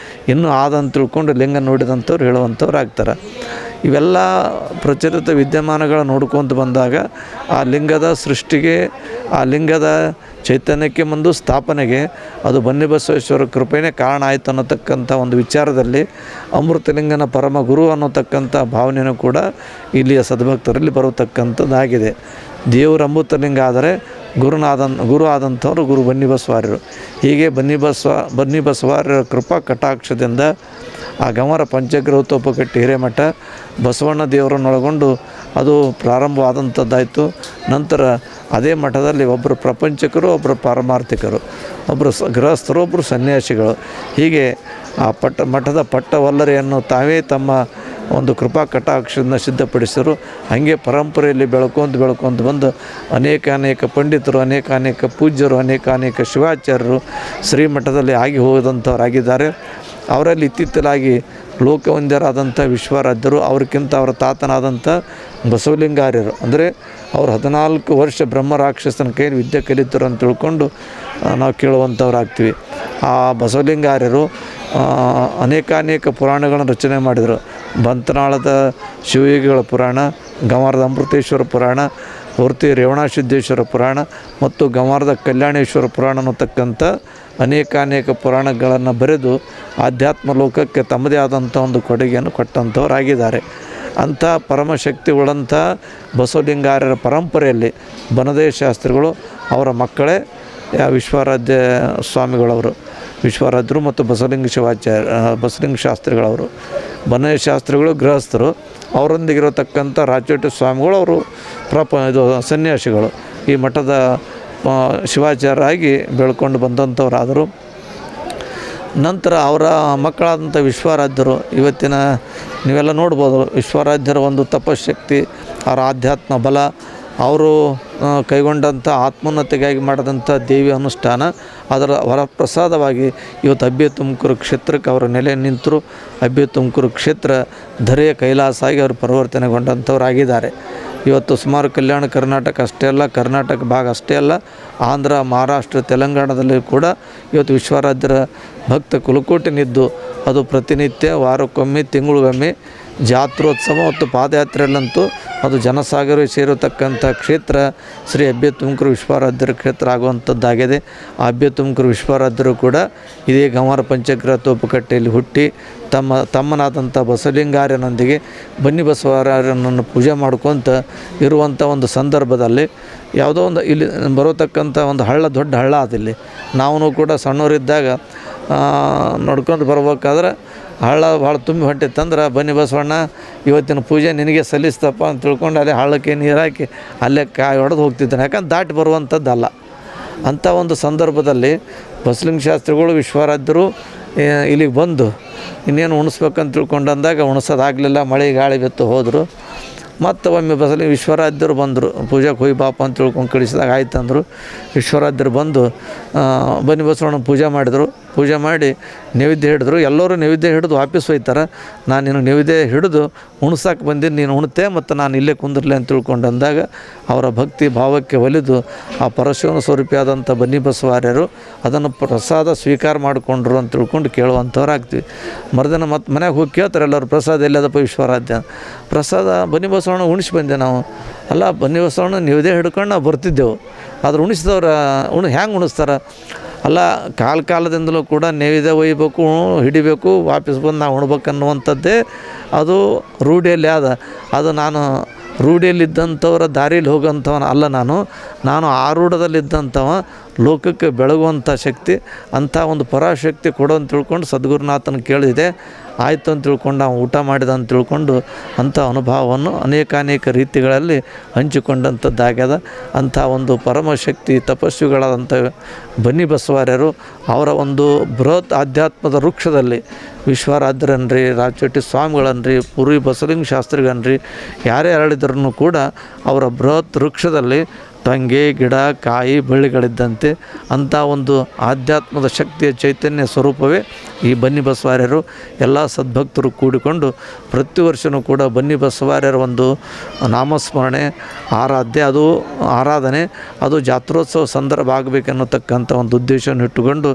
ಇನ್ನೂ ಆದಂತ ತಿಳ್ಕೊಂಡು ಲಿಂಗ ನೋಡಿದಂಥವ್ರು ಹೇಳುವಂಥವ್ರು ಆಗ್ತಾರೆ. ಇವೆಲ್ಲ ಪ್ರಚಲಿತ ವಿದ್ಯಮಾನಗಳ ನೋಡ್ಕೊತ ಬಂದಾಗ ಆ ಲಿಂಗದ ಸೃಷ್ಟಿಗೆ, ಆ ಲಿಂಗದ ಚೈತನ್ಯಕ್ಕೆ ಮುಂದೆ ಸ್ಥಾಪನೆಗೆ ಅದು ಬನ್ನಿ ಬಸವೇಶ್ವರ ಕೃಪೆಯೇ ಕಾರಣ ಆಯಿತು ಅನ್ನೋತಕ್ಕಂಥ ಒಂದು ವಿಚಾರದಲ್ಲಿ ಅಮೃತಲಿಂಗನ ಪರಮ ಗುರು ಅನ್ನೋತಕ್ಕಂಥ ಭಾವನೆಯೂ ಕೂಡ ಇಲ್ಲಿಯ ಸದ್ಭಕ್ತರಲ್ಲಿ ಬರತಕ್ಕಂಥದ್ದಾಗಿದೆ. ದೇವರು ಅಮೃತಲಿಂಗ ಆದರೆ ಗುರು ಆದಂಥವ್ರು ಗುರು ಬನ್ನಿ ಬಸವಾರ್ಯರು. ಹೀಗೆ ಬನ್ನಿ ಬಸವಾರ್ಯರ ಕೃಪಾ ಕಟಾಕ್ಷದಿಂದ ಆ ಗಮರ ಪಂಚಗ್ರಹೋಪಕಟ್ಟಿ ಹಿರೇಮಠ ಬಸವಣ್ಣ ದೇವರನ್ನೊಳಗೊಂಡು ಅದು ಪ್ರಾರಂಭವಾದಂಥದ್ದಾಯಿತು. ನಂತರ ಅದೇ ಮಠದಲ್ಲಿ ಒಬ್ಬರು ಪ್ರಪಂಚಕರು, ಒಬ್ಬರು ಪಾರಮಾರ್ಥಿಕರು, ಒಬ್ಬರು ಗೃಹಸ್ಥರು, ಒಬ್ಬರು ಸನ್ಯಾಸಿಗಳು, ಹೀಗೆ ಆ ಮಠದ ಪಟ್ಟವಲ್ಲರೆಯನ್ನು ತಾವೇ ತಮ್ಮ ಒಂದು ಕೃಪಾ ಕಟಾಕ್ಷದಿಂದ ಸಿದ್ಧಪಡಿಸಿದರು. ಹಾಗೆ ಪರಂಪರೆಯಲ್ಲಿ ಬೆಳ್ಕೊಂತ ಬಂದು ಅನೇಕ ಪಂಡಿತರು, ಅನೇಕ ಪೂಜ್ಯರು, ಅನೇಕ ಶಿವಾಚಾರ್ಯರು ಶ್ರೀಮಠದಲ್ಲಿ ಆಗಿ ಹೋದಂಥವರಾಗಿದ್ದಾರೆ. ಅವರಲ್ಲಿ ಇತ್ತಿತ್ತಲಾಗಿ ಲೋಕವಂದ್ಯರಾದಂಥ ವಿಶ್ವರಾಧ್ಯರು, ಅವ್ರಿಗಿಂತ ಅವರ ತಾತನಾದಂಥ ಬಸವಲಿಂಗಾರ್ಯರು, ಅಂದರೆ ಅವರು 14 ವರ್ಷ ಬ್ರಹ್ಮ ರಾಕ್ಷಸನ ಕೈಯಲ್ಲಿ ವಿದ್ಯೆ ಕಲಿತರು ಅಂತ ತಿಳ್ಕೊಂಡು ನಾವು ಕೇಳುವಂಥವ್ರಾಗ್ತೀವಿ. ಆ ಬಸವಲಿಂಗಾರ್ಯರು ಅನೇಕ ಪುರಾಣಗಳನ್ನು ರಚನೆ ಮಾಡಿದರು. ಬಂತನಾಳದ ಶಿವಯೋಗಿಗಳ ಪುರಾಣ, ಗಂವಾರದ ಅಮೃತೇಶ್ವರ ಪುರಾಣ, ಹೊರತಿ ರೇವಣಸಿದ್ದೇಶ್ವರ ಪುರಾಣ ಮತ್ತು ಗಂವಾರದ ಕಲ್ಯಾಣೇಶ್ವರ ಪುರಾಣ ಅನ್ನತಕ್ಕಂಥ ಅನೇಕ ಪುರಾಣಗಳನ್ನು ಬರೆದು ಆಧ್ಯಾತ್ಮ ಲೋಕಕ್ಕೆ ತಮ್ಮದೇ ಆದಂಥ ಒಂದು ಕೊಡುಗೆಯನ್ನು ಕೊಟ್ಟಂಥವರಾಗಿದ್ದಾರೆ. ಅಂಥ ಪರಮಶಕ್ತಿಗಳಂಥ ಬಸವಲಿಂಗಾರ್ಯರ ಪರಂಪರೆಯಲ್ಲಿ ಬನದೇಶ ಶಾಸ್ತ್ರಿಗಳು ಅವರ ಮಕ್ಕಳೇ ವಿಶ್ವಾರಾಧ್ಯ ಸ್ವಾಮಿಗಳವರು, ವಿಶ್ವರಾಧ್ಯರು ಮತ್ತು ಬಸವಲಿಂಗ ಶಾಸ್ತ್ರಿಗಳವರು. ಬನದೇಶ ಶಾಸ್ತ್ರಿಗಳು ಗೃಹಸ್ಥರು, ಅವರೊಂದಿಗಿರತಕ್ಕಂಥ ರಾಚೋಟಿ ಸ್ವಾಮಿಗಳು ಅವರು ಇದು ಸನ್ಯಾಸಿಗಳು. ಈ ಮಠದ ಶಿವಾಚಾರ್ಯರಾಗಿ ಬೆಳ್ಕೊಂಡು ಬಂದಂಥವರಾದರು. ನಂತರ ಅವರ ಮಕ್ಕಳಾದಂಥ ವಿಶ್ವರಾಧ್ಯರು, ಇವತ್ತಿನ ನೀವೆಲ್ಲ ನೋಡ್ಬೋದು, ವಿಶ್ವರಾಧ್ಯರ ಒಂದು ತಪಶಕ್ತಿ, ಅವರ ಆಧ್ಯಾತ್ಮ ಬಲ, ಅವರು ಕೈಗೊಂಡಂಥ ಆತ್ಮೋನ್ನತಿಗಾಗಿ ಮಾಡಿದಂಥ ದೇವಿ ಅನುಷ್ಠಾನ, ಅದರ ವರಪ್ರಸಾದವಾಗಿ ಇವತ್ತು ಅಬ್ಬೆ ತುಮಕೂರು ಕ್ಷೇತ್ರಕ್ಕೆ ಅವರ ನೆಲೆ ನಿಂತರು. ಅಬ್ಬೆ ತುಮಕೂರು ಕ್ಷೇತ್ರ ಧರೆಯ ಕೈಲಾಸ ಆಗಿ ಅವರು ಪರಿವರ್ತನೆಗೊಂಡಂಥವರಾಗಿದ್ದಾರೆ. ಇವತ್ತು ಸುಮಾರು ಕಲ್ಯಾಣ ಕರ್ನಾಟಕ ಅಷ್ಟೇ ಅಲ್ಲ, ಕರ್ನಾಟಕ ಭಾಗ ಅಷ್ಟೇ ಅಲ್ಲ, ಆಂಧ್ರ, ಮಹಾರಾಷ್ಟ್ರ, ತೆಲಂಗಾಣದಲ್ಲಿ ಕೂಡ ಇವತ್ತು ವಿಶ್ವರಾಧ್ಯರ ಭಕ್ತ ಕುಲಕೋಟಿನಿದ್ದು ಅದು ಪ್ರತಿನಿತ್ಯ ವಾರಕ್ಕೊಮ್ಮೆ, ತಿಂಗಳಿಗೊಮ್ಮೆ ಜಾತ್ರೋತ್ಸವ ಮತ್ತು ಪಾದಯಾತ್ರೆಯಲ್ಲಂತೂ ಅದು ಜನಸಾಗರ ಸೇರತಕ್ಕಂಥ ಕ್ಷೇತ್ರ ಶ್ರೀ ಅಬ್ಬೆ ತುಮಕೂರು ವಿಶ್ವರಾಧ್ಯರ ಕ್ಷೇತ್ರ ಆಗುವಂಥದ್ದಾಗಿದೆ. ಆ ಅಬ್ಬೆ ತುಮಕೂರು ವಿಶ್ವರಾಧ್ಯರು ಕೂಡ ಇದೇ ಗಂವಾರ ಪಂಚಗ್ರಹ ತೋಪುಕಟ್ಟೆಯಲ್ಲಿ ಹುಟ್ಟಿ ತಮ್ಮನಾದಂಥ ಬಸವಲಿಂಗಾರ್ಯನೊಂದಿಗೆ ಬನ್ನಿ ಬಸವರಾಯರನ್ನು ಪೂಜೆ ಮಾಡ್ಕೊತ ಇರುವಂಥ ಒಂದು ಸಂದರ್ಭದಲ್ಲಿ ಯಾವುದೋ ಒಂದು ಇಲ್ಲಿ ಬರೋತಕ್ಕಂಥ ಒಂದು ದೊಡ್ಡ ಹಳ್ಳ ಅದಿಲ್ಲಿ. ನಾವು ಕೂಡ ಸಣ್ಣವರಿದ್ದಾಗ ನೋಡ್ಕೊಂಡು ಬರ್ಬೇಕಾದ್ರೆ ಹಳ್ಳ ಭಾಳ ತುಂಬಿ ಹೊಂಟಿತ್ತಂದ್ರೆ ಬನ್ನಿ ಬಸವಣ್ಣ ಇವತ್ತಿನ ಪೂಜೆ ನಿನಗೆ ಸಲ್ಲಿಸ್ತಪ್ಪ ಅಂತ ತಿಳ್ಕೊಂಡು ಅಲ್ಲೇ ಹಳ್ಳಕ್ಕೆ ನೀರು ಹಾಕಿ ಅಲ್ಲೇ ಕಾಯಿ ಹೊಡೆದು ಹೋಗ್ತಿದ್ದಾನೆ. ಯಾಕಂದ್ರೆ ದಾಟಿ ಬರುವಂಥದ್ದಲ್ಲ. ಅಂಥ ಒಂದು ಸಂದರ್ಭದಲ್ಲಿ ಬಸವಲಿಂಗ ಶಾಸ್ತ್ರಿಗಳು ವಿಶ್ವರಾಧ್ಯರು ಇಲ್ಲಿಗೆ ಬಂದು ಇನ್ನೇನು ಉಣಿಸ್ಬೇಕಂತ ತಿಳ್ಕೊಂಡು ಅಂದಾಗ ಉಣಿಸೋದಾಗಲಿಲ್ಲ, ಮಳೆ ಗಾಳಿ ಬಿತ್ತು ಹೋದರು. ಮತ್ತು ಒಮ್ಮೆ ಬಸವಲಿಂಗ ವಿಶ್ವರಾಧ್ಯರು ಬಂದರು, ಪೂಜೆಗೆ ಹೋಗಿ ಬಾಪ ಅಂತ ತಿಳ್ಕೊಂಡು ಕಳಿಸಿದಾಗ ಆಯ್ತಂದರು. ವಿಶ್ವರಾಧ್ಯರು ಬಂದು ಬನ್ನಿ ಬಸವಣ್ಣ ಪೂಜೆ ಮಾಡಿದರು. ಪೂಜೆ ಮಾಡಿ ನೈವೇದ್ಯ ಹಿಡಿದ್ರು. ಎಲ್ಲರೂ ನೈವೇದ್ಯ ಹಿಡಿದು ವಾಪಸ್ ಹೋಯ್ತಾರೆ. ನಾನು ನಿನಗೆ ನೈವೇದ್ಯ ಹಿಡಿದು ಉಣ್ಸಕ್ಕೆ ಬಂದಿದ್ದು, ನೀನು ಉಣ್ತೆ ಮತ್ತು ನಾನು ಇಲ್ಲೇ ಕುಂದಿರಲಿ ಅಂತ ತಿಳ್ಕೊಂಡು ಅಂದಾಗ ಅವರ ಭಕ್ತಿ ಭಾವಕ್ಕೆ ಒಲಿದು ಆ ಪರಶಿವನ ಸ್ವರೂಪಿಯಾದಂಥ ಬನ್ನಿ ಬಸವಾರ್ಯರು ಅದನ್ನು ಪ್ರಸಾದ ಸ್ವೀಕಾರ ಮಾಡಿಕೊಂಡ್ರು ಅಂತ ತಿಳ್ಕೊಂಡು ಕೇಳುವಂಥವ್ರಾಗ್ತೀವಿ. ಮರುದಿನ ಮತ್ತು ಮನೆಗೆ ಹೋಗಿ ಕೇಳ್ತಾರೆ ಎಲ್ಲರೂ, ಪ್ರಸಾದ ಎಲ್ಲದಪ್ಪ ವಿಶ್ವರಾಧ್ಯ? ಪ್ರಸಾದ ಬನ್ನಿ ಬಸವಣ್ಣ ಉಣಿಸಿ ಬಂದೆ ನಾವು. ಅಲ್ಲ, ಬನ್ನಿ ಬಸವಣ್ಣ ನೈವೇದ್ಯ ಹಿಡ್ಕೊಂಡು ನಾವು ಬರ್ತಿದ್ದೆವು, ಆದ್ರೆ ಉಣಿಸಿದವ್ರು ಹ್ಯಾಂಗೆ ಉಣಿಸ್ತಾರೆ? ಅಲ್ಲ, ಕಾಲದಿಂದಲೂ ಕೂಡ ನೈವೇದ್ಯ ಒಯ್ಯಬೇಕು, ಹಿಡಿಬೇಕು, ವಾಪಸ್ ಬಂದು ನಾವು ಉಣ್ಬೇಕು ಅನ್ನುವಂಥದ್ದೇ ಅದು ರೂಢಿಯಲ್ಲಿ ಅದು ನಾನು ರೂಢಿಯಲ್ಲಿದ್ದಂಥವರ ದಾರಿಯಲ್ಲಿ ಹೋಗೋಂಥವನ ಅಲ್ಲ. ನಾನು ಆರೂಢದಲ್ಲಿದ್ದಂಥವ, ಲೋಕಕ್ಕೆ ಬೆಳಗುವಂಥ ಶಕ್ತಿ, ಅಂಥ ಒಂದು ಪರಾಶಕ್ತಿ ಕೊಡು ಅಂತ ತಿಳ್ಕೊಂಡು ಸದ್ಗುರುನಾಥನ ಕೇಳಿದೆ. ಆಯಿತು ಅಂತ ತಿಳ್ಕೊಂಡು ನಾವು ಊಟ ಮಾಡಿದ ಅಂತ ತಿಳ್ಕೊಂಡು ಅಂಥ ಅನುಭವವನ್ನು ಅನೇಕ ರೀತಿಗಳಲ್ಲಿ ಹಂಚಿಕೊಂಡಂಥದ್ದಾಗ್ಯದ. ಅಂಥ ಒಂದು ಪರಮಶಕ್ತಿ ತಪಸ್ವಿಗಳಾದಂಥ ಬನ್ನಿ ಬಸವಾರ್ಯರು ಅವರ ಒಂದು ಬೃಹತ್ ಆಧ್ಯಾತ್ಮದ ವೃಕ್ಷದಲ್ಲಿ ವಿಶ್ವರಾಧ್ಯರನ್ರಿ, ರಾಜಚೋಟಿ ಸ್ವಾಮಿಗಳನ್ರಿ, ಪೂರ್ವಿ ಬಸವಲಿಂಗ ಶಾಸ್ತ್ರಿಗನ್ರಿ, ಯಾರೇ ಅರಳಿದ್ರೂ ಕೂಡ ಅವರ ಬೃಹತ್ ವೃಕ್ಷದಲ್ಲಿ ಟೊಂಗೆ, ಗಿಡ, ಕಾಯಿ, ಬಳ್ಳಿಗಳಿದ್ದಂತೆ ಅಂಥ ಒಂದು ಆಧ್ಯಾತ್ಮದ ಶಕ್ತಿಯ ಚೈತನ್ಯ ಸ್ವರೂಪವೇ ಈ ಬನ್ನಿ ಬಸವಾರ್ಯರು. ಎಲ್ಲ ಸದ್ಭಕ್ತರು ಕೂಡಿಕೊಂಡು ಪ್ರತಿ ವರ್ಷವೂ ಕೂಡ ಬನ್ನಿ ಬಸವಾರ್ಯರ ಒಂದು ನಾಮಸ್ಮರಣೆ, ಆರಾಧನೆ ಅದು ಜಾತ್ರೋತ್ಸವ ಸಂದರ್ಭ ಆಗಬೇಕೆನ್ನತಕ್ಕಂಥ ಒಂದು ಉದ್ದೇಶವನ್ನು ಇಟ್ಟುಕೊಂಡು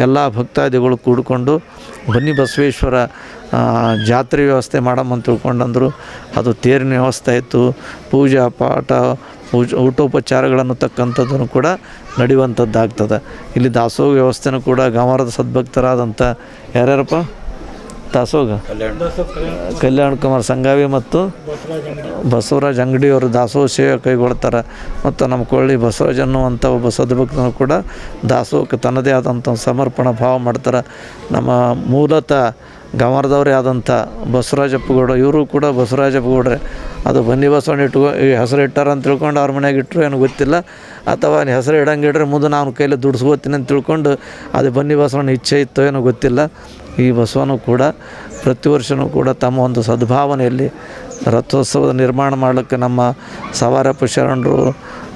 ಎಲ್ಲ ಭಕ್ತಾದಿಗಳು ಕೂಡಿಕೊಂಡು ಬನ್ನಿ ಬಸವೇಶ್ವರ ಜಾತ್ರೆ ವ್ಯವಸ್ಥೆ ಮಾಡಮ್ಮಂತ ತಿಳ್ಕೊಂಡಂದರು. ಅದು ತೇರಿನ ವ್ಯವಸ್ಥೆ ಆಯಿತು, ಪೂಜಾ ಪಾಠ, ಊಟೋಪಚಾರಗಳನ್ನು ತಕ್ಕಂಥದ್ದನ್ನು ಕೂಡ ನಡೆಯುವಂಥದ್ದಾಗ್ತದೆ. ಇಲ್ಲಿ ದಾಸೋಹ ವ್ಯವಸ್ಥೆನೂ ಕೂಡ ಗಂವಾರದ ಸದ್ಭಕ್ತರಾದಂಥ ಯಾರ್ಯಾರಪ್ಪ? ದಾಸೋಹ ಕಲ್ಯಾಣ ಕುಮಾರ್ ಸಂಗಾವಿ ಮತ್ತು ಬಸವರಾಜ್ ಅಂಗಡಿಯವರು ದಾಸೋಹ ಸೇವೆ ಕೈಗೊಳ್ತಾರೆ. ಮತ್ತು ನಮ್ಮ ಕೊಳ್ಳಿ ಬಸವರಾಜ್ ಅನ್ನುವಂಥ ಒಬ್ಬ ಸದ್ಭಕ್ತನು ಕೂಡ ದಾಸೋಹಕ್ಕೆ ತನ್ನದೇ ಆದಂಥ ಸಮರ್ಪಣಾ ಭಾವ ಮಾಡ್ತಾರೆ. ನಮ್ಮ ಮೂಲತಃ ಗಂವಾರದವರೇ ಆದಂಥ ಬಸವರಾಜಪ್ಪಗೌಡ, ಇವರು ಕೂಡ ಬಸವರಾಜಪ್ಪಗೌಡ್ರೆ. ಅದು ಬನ್ನಿ ಬಸವಣ್ಣ ಈ ಹೆಸರು ಇಟ್ಟಾರ ಅಂತ ತಿಳ್ಕೊಂಡು ಅವ್ರ ಮನೆಯಾಗ ಇಟ್ಟರು ಏನೋ ಗೊತ್ತಿಲ್ಲ, ಅಥವಾ ಹೆಸರು ಇಡಂಗೆ ಇಡ್ರೆ ಮುಂದೆ ನಾನು ಕೈಲಿ ದುಡಿಸ್ಕೋತೀನಿ ಅಂತ ತಿಳ್ಕೊಂಡು ಅದು ಬನ್ನಿ ಬಸವಣ್ಣ ಇಚ್ಛೆ ಇತ್ತೋ ಏನೋ ಗೊತ್ತಿಲ್ಲ. ಈ ಬಸವನು ಕೂಡ ಪ್ರತಿ ವರ್ಷವೂ ಕೂಡ ತಮ್ಮ ಒಂದು ಸದ್ಭಾವನೆಯಲ್ಲಿ ರಥೋತ್ಸವದ ನಿರ್ಮಾಣ ಮಾಡಲಿಕ್ಕೆ ನಮ್ಮ ಸವಾರಪ್ಪ ಶರಣರು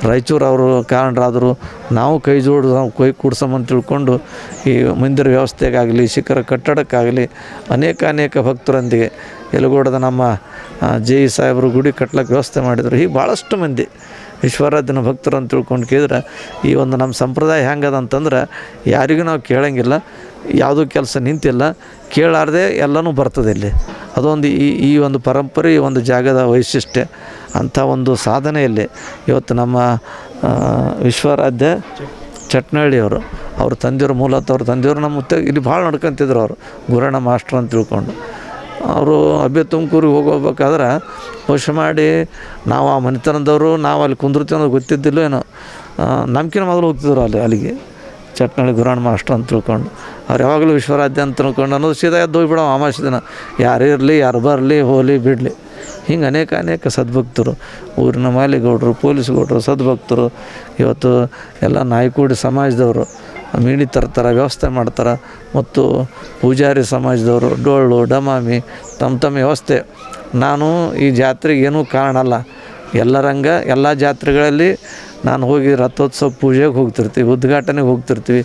ರಾಯಚೂರವರು ಕಾರಣರಾದರು. ನಾವು ಕೈ ಕೂಡ್ಸಮ್ಮಂತ ತಿಳ್ಕೊಂಡು ಈ ಮಂದಿರ ವ್ಯವಸ್ಥೆಗಾಗಲಿ, ಶಿಖರ ಕಟ್ಟಡಕ್ಕಾಗಲಿ ಅನೇಕ ಭಕ್ತರೊಂದಿಗೆ ಯಲಗೋಡದ ನಮ್ಮ ಜೆ ಇ ಸಾಹೇಬರು ಗುಡಿ ಕಟ್ಲಿಕ್ಕೆ ವ್ಯವಸ್ಥೆ ಮಾಡಿದರು. ಹೀಗೆ ಭಾಳಷ್ಟು ಮಂದಿ ವಿಶ್ವರಾಧ್ಯನ ಭಕ್ತರು ಅಂತ ತಿಳ್ಕೊಂಡು ಕೇಳಿದ್ರೆ ಈ ಒಂದು ನಮ್ಮ ಸಂಪ್ರದಾಯ ಹೆಂಗದ ಅಂತಂದ್ರೆ ಯಾರಿಗೂ ನಾವು ಕೇಳಂಗಿಲ್ಲ, ಯಾವುದೂ ಕೆಲಸ ನಿಂತಿಲ್ಲ, ಕೇಳಾರ್ದೆ ಎಲ್ಲನೂ ಬರ್ತದೆ ಇಲ್ಲಿ. ಅದೊಂದು ಈ ಒಂದು ಪರಂಪರೆ, ಈ ಒಂದು ಜಾಗದ ವೈಶಿಷ್ಟ್ಯ. ಅಂಥ ಒಂದು ಸಾಧನೆಯಲ್ಲಿ ಇವತ್ತು ನಮ್ಮ ವಿಶ್ವರಾಧ್ಯ ಚಟ್ನಳ್ಳಿಯವರು, ಅವ್ರ ತಂದೆಯವರು ಮೂಲತಃ ಅವ್ರ ತಂದೆಯವರು ನಮ್ಮ ಇಲ್ಲಿ ಭಾಳ ನಡ್ಕೊಂತಿದ್ರು. ಅವರು ಗುರಣ್ಣ ಮಾಸ್ಟ್ರು ಅಂತ ತಿಳ್ಕೊಂಡು ಅವರು ಅಬ್ಬೆ ತುಮಕೂರಿಗೆ ಹೋಗ್ಬೇಕಾದ್ರೆ ಪುಷ್ ಮಾಡಿ ನಾವು ಆ ಮನೆತನದವರು ನಾವು ಅಲ್ಲಿ ಕುಂದಿರ್ತೀವಿ ಅನ್ನೋದು ಗೊತ್ತಿದ್ದಿಲ್ಲ ಏನೋ, ನಮ್ಕಿನ ಮೊದಲು ಹೋಗ್ತಿದ್ರು ಅಲ್ಲಿಗೆ ಚಟ್ನಳ್ಳಿ ಗುರಣ್ಣ ಮಾಸ್ಟ್ರು ಅಂತ ತಿಳ್ಕೊಂಡು. ಅವ್ರು ಯಾವಾಗಲೂ ವಿಶ್ವರಾಧ್ಯ ಅಂತ ತಿಳ್ಕೊಂಡು ಅನ್ನೋದು ಸೀದಾ ಎದ್ದು ಹೋಗ್ಬಿಡೋ ಅಮಾವಾಸ್ಯೆ ದಿನ, ಯಾರು ಇರಲಿ ಯಾರು ಬರಲಿ ಹೋಗಲಿ ಬಿಡಲಿ. ಹಿಂಗೆ ಅನೇಕ ಸದ್ಭಕ್ತರು, ಊರಿನ ಮಾಲಿಗೌಡರು, ಪೊಲೀಸ್ ಗೌಡರು, ಸದ್ಭಕ್ತರು, ಇವತ್ತು ಎಲ್ಲ ನಾಯ್ಕುಡಿ ಸಮಾಜದವರು ಮೀನಿ ತರ್ತಾರೆ, ವ್ಯವಸ್ಥೆ ಮಾಡ್ತಾರೆ. ಮತ್ತು ಪೂಜಾರಿ ಸಮಾಜದವರು ಡೊಳ್ಳು ಡಮಾಮಿ ತಮ್ಮ ವ್ಯವಸ್ಥೆ. ನಾನು ಈ ಜಾತ್ರೆಗೆ ಏನೂ ಕಾರಣ ಅಲ್ಲ, ಎಲ್ಲರಂಗ ಎಲ್ಲ ಜಾತ್ರೆಗಳಲ್ಲಿ ನಾನು ಹೋಗಿ ರಥೋತ್ಸವ ಪೂಜೆಗೆ ಹೋಗ್ತಿರ್ತೀವಿ, ಉದ್ಘಾಟನೆಗೆ ಹೋಗ್ತಿರ್ತೀವಿ.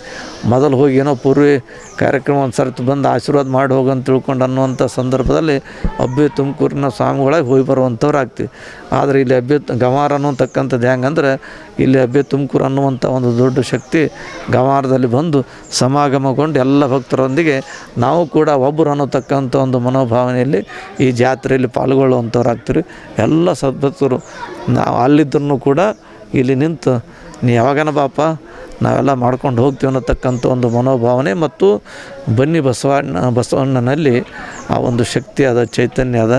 ಮೊದಲು ಹೋಗಿ ಏನೋ ಪೂರ್ವಿ ಕಾರ್ಯಕ್ರಮ ಒಂದು ಸರ್ತಿ ಬಂದು ಆಶೀರ್ವಾದ ಮಾಡಿ ಹೋಗಂತ ತಿಳ್ಕೊಂಡು ಅನ್ನುವಂಥ ಸಂದರ್ಭದಲ್ಲಿ ಅಬ್ಬೆ ತುಮಕೂರಿನ ಸ್ವಾಮಿಗಳಾಗಿ ಹೋಗಿ ಬರುವಂಥವ್ರು ಆಗ್ತೀವಿ. ಆದರೆ ಇಲ್ಲಿ ಗಂವಾರ ಅನ್ನೋತಕ್ಕಂಥದ್ದು ಹೆಂಗಂದ್ರೆ ಇಲ್ಲಿ ಅಬ್ಬೆ ತುಮಕೂರು ಅನ್ನುವಂಥ ಒಂದು ದೊಡ್ಡ ಶಕ್ತಿ ಗಂವಾರದಲ್ಲಿ ಬಂದು ಸಮಾಗಮಗೊಂಡು ಎಲ್ಲ ಭಕ್ತರೊಂದಿಗೆ ನಾವು ಕೂಡ ಒಬ್ಬರು ಅನ್ನೋತಕ್ಕಂಥ ಒಂದು ಮನೋಭಾವನೆಯಲ್ಲಿ ಈ ಜಾತ್ರೆಯಲ್ಲಿ ಪಾಲ್ಗೊಳ್ಳುವಂಥವ್ರು ಆಗ್ತೀವಿ. ಎಲ್ಲ ಸದ್ಭಕ್ತರು ನಾವು ಅಲ್ಲಿದ್ದರೂ ಕೂಡ ಇಲ್ಲಿ ನಿಂತು ನೀ ಯಾವಾಗನ ಬಾಪ ನಾವೆಲ್ಲ ಮಾಡ್ಕೊಂಡು ಹೋಗ್ತೀವಿ ಅನ್ನತಕ್ಕಂಥ ಒಂದು ಮನೋಭಾವನೆ ಮತ್ತು ಬನ್ನಿ ಬಸವಣ್ಣನಲ್ಲಿ ಆ ಒಂದು ಶಕ್ತಿ ಅದ, ಚೈತನ್ಯ ಅದ.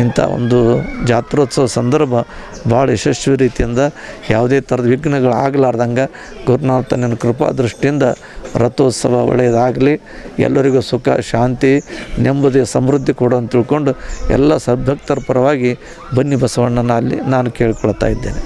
ಇಂಥ ಒಂದು ಜಾತ್ರೋತ್ಸವ ಸಂದರ್ಭ ಭಾಳ ಯಶಸ್ವಿ ರೀತಿಯಿಂದ ಯಾವುದೇ ಥರದ ವಿಘ್ನಗಳು ಆಗಲಾರ್ದಂಗೆ ಗುರುನಾಥನ ಕೃಪಾ ದೃಷ್ಟಿಯಿಂದ ರಥೋತ್ಸವ ಒಳ್ಳೆಯದಾಗಲಿ, ಎಲ್ಲರಿಗೂ ಸುಖ ಶಾಂತಿ ನೆಮ್ಮದಿ ಸಮೃದ್ಧಿ ಕೊಡು ಅಂತ ತಿಳ್ಕೊಂಡು ಎಲ್ಲ ಸದ್ಭಕ್ತರ ಪರವಾಗಿ ಬನ್ನಿ ಬಸವಣ್ಣನ ಅಲ್ಲಿ ನಾನು ಕೇಳ್ಕೊಳ್ತಾ ಇದ್ದೇನೆ.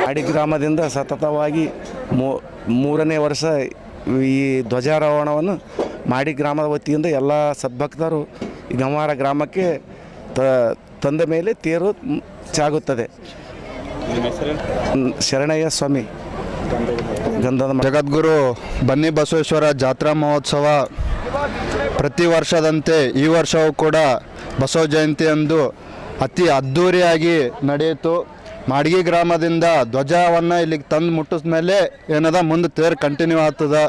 ಮಾಡಿ ಗ್ರಾಮದಿಂದ ಸತತವಾಗಿ ಮೂರನೇ ವರ್ಷ ಈ ಧ್ವಜಾರೋಹಣವನ್ನು ಮಾಡಿ ಗ್ರಾಮದ ವತಿಯಿಂದ ಎಲ್ಲ ಸದ್ಭಕ್ತರು ಗಂವಾರ ಗ್ರಾಮಕ್ಕೆ ತಂದ ಮೇಲೆ ತೇರು ಸಾಗುತ್ತದೆ. ಶರಣಯ್ಯ ಸ್ವಾಮಿ ಗಂಧದ ಜಗದ್ಗುರು ಬನ್ನಿ ಬಸವೇಶ್ವರ ಜಾತ್ರಾ ಮಹೋತ್ಸವ ಪ್ರತಿ ವರ್ಷದಂತೆ ಈ ವರ್ಷವೂ ಕೂಡ ಬಸವ ಜಯಂತಿಯಂದು ಅತಿ ಅದ್ಧೂರಿಯಾಗಿ ನಡೆಯಿತು. ಮಾಡಗಿ ಗ್ರಾಮದಿಂದ ಧ್ವಜವನ್ನು ಇಲ್ಲಿಗೆ ತಂದು ಮುಟ್ಟಿದ ಮೇಲೆ ಏನದ ಮುಂದೆ ತೇರು ಕಂಟಿನ್ಯೂ ಆಗ್ತದೆ.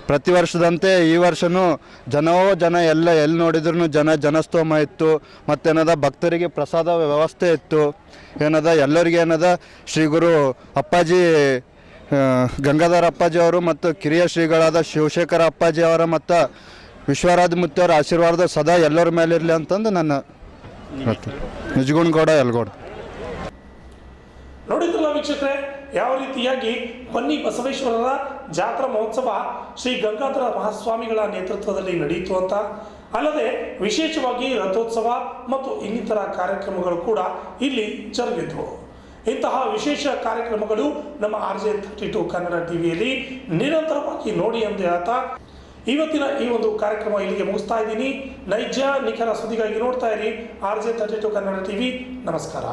ಪ್ರತಿ ವರ್ಷದಂತೆ ಈ ವರ್ಷವೂ ಜನ ಎಲ್ಲ ಎಲ್ಲಿ ನೋಡಿದ್ರೂ ಜನಸ್ತೋಮ ಇತ್ತು. ಮತ್ತೇನದ ಭಕ್ತರಿಗೆ ಪ್ರಸಾದ ವ್ಯವಸ್ಥೆ ಇತ್ತು. ಏನದ ಎಲ್ಲರಿಗೆ ಏನದ ಶ್ರೀ ಗುರು ಅಪ್ಪಾಜಿ ಗಂಗಾಧರ ಅಪ್ಪಾಜಿ ಅವರು ಮತ್ತು ಕಿರಿಯ ಶ್ರೀಗಳಾದ ಶಿವಶೇಖರ ಅಪ್ಪಾಜಿ ಅವರ ಮತ್ತು ವಿಶ್ವರಾಜ ಮುತ್ತಿಯವರ ಆಶೀರ್ವಾದ ಸದಾ ಎಲ್ಲರ ಮೇಲೆ ಇರಲಿ ಅಂತಂದು ನನ್ನ ನಿಜಗುಣಗೌಡ ಯಲ್ಗೌಡ. ನೋಡಿದ್ರಲ್ಲ ವೀಕ್ಷಕರೇ, ಯಾವ ರೀತಿಯಾಗಿ ಬನ್ನಿ ಬಸವೇಶ್ವರರ ಜಾತ್ರಾ ಮಹೋತ್ಸವ ಶ್ರೀ ಗಂಗಾಧರ ಮಹಾಸ್ವಾಮಿಗಳ ನೇತೃತ್ವದಲ್ಲಿ ನಡೆಯಿತು ಅಂತ. ಅಲ್ಲದೆ ವಿಶೇಷವಾಗಿ ರಥೋತ್ಸವ ಮತ್ತು ಇನ್ನಿತರ ಕಾರ್ಯಕ್ರಮಗಳು ಕೂಡ ಇಲ್ಲಿ ಜರುಗಿದ್ವು. ಇಂತಹ ವಿಶೇಷ ಕಾರ್ಯಕ್ರಮಗಳು ನಮ್ಮ RJ32 ಕನ್ನಡ ಟಿವಿಯಲ್ಲಿ ನಿರಂತರವಾಗಿ ನೋಡಿ ಎಂದು ಹೇಳ್ತಾ ಇವತ್ತಿನ ಈ ಒಂದು ಕಾರ್ಯಕ್ರಮ ಇಲ್ಲಿಗೆ ಮುಗಿಸ್ತಾ ಇದ್ದೀನಿ. ನೈಜ ನಿಖರ ಸುದ್ದಿಗಾಗಿ ನೋಡ್ತಾ ಇರಿ RJ32 ಕನ್ನಡ ಟಿವಿ. ನಮಸ್ಕಾರ.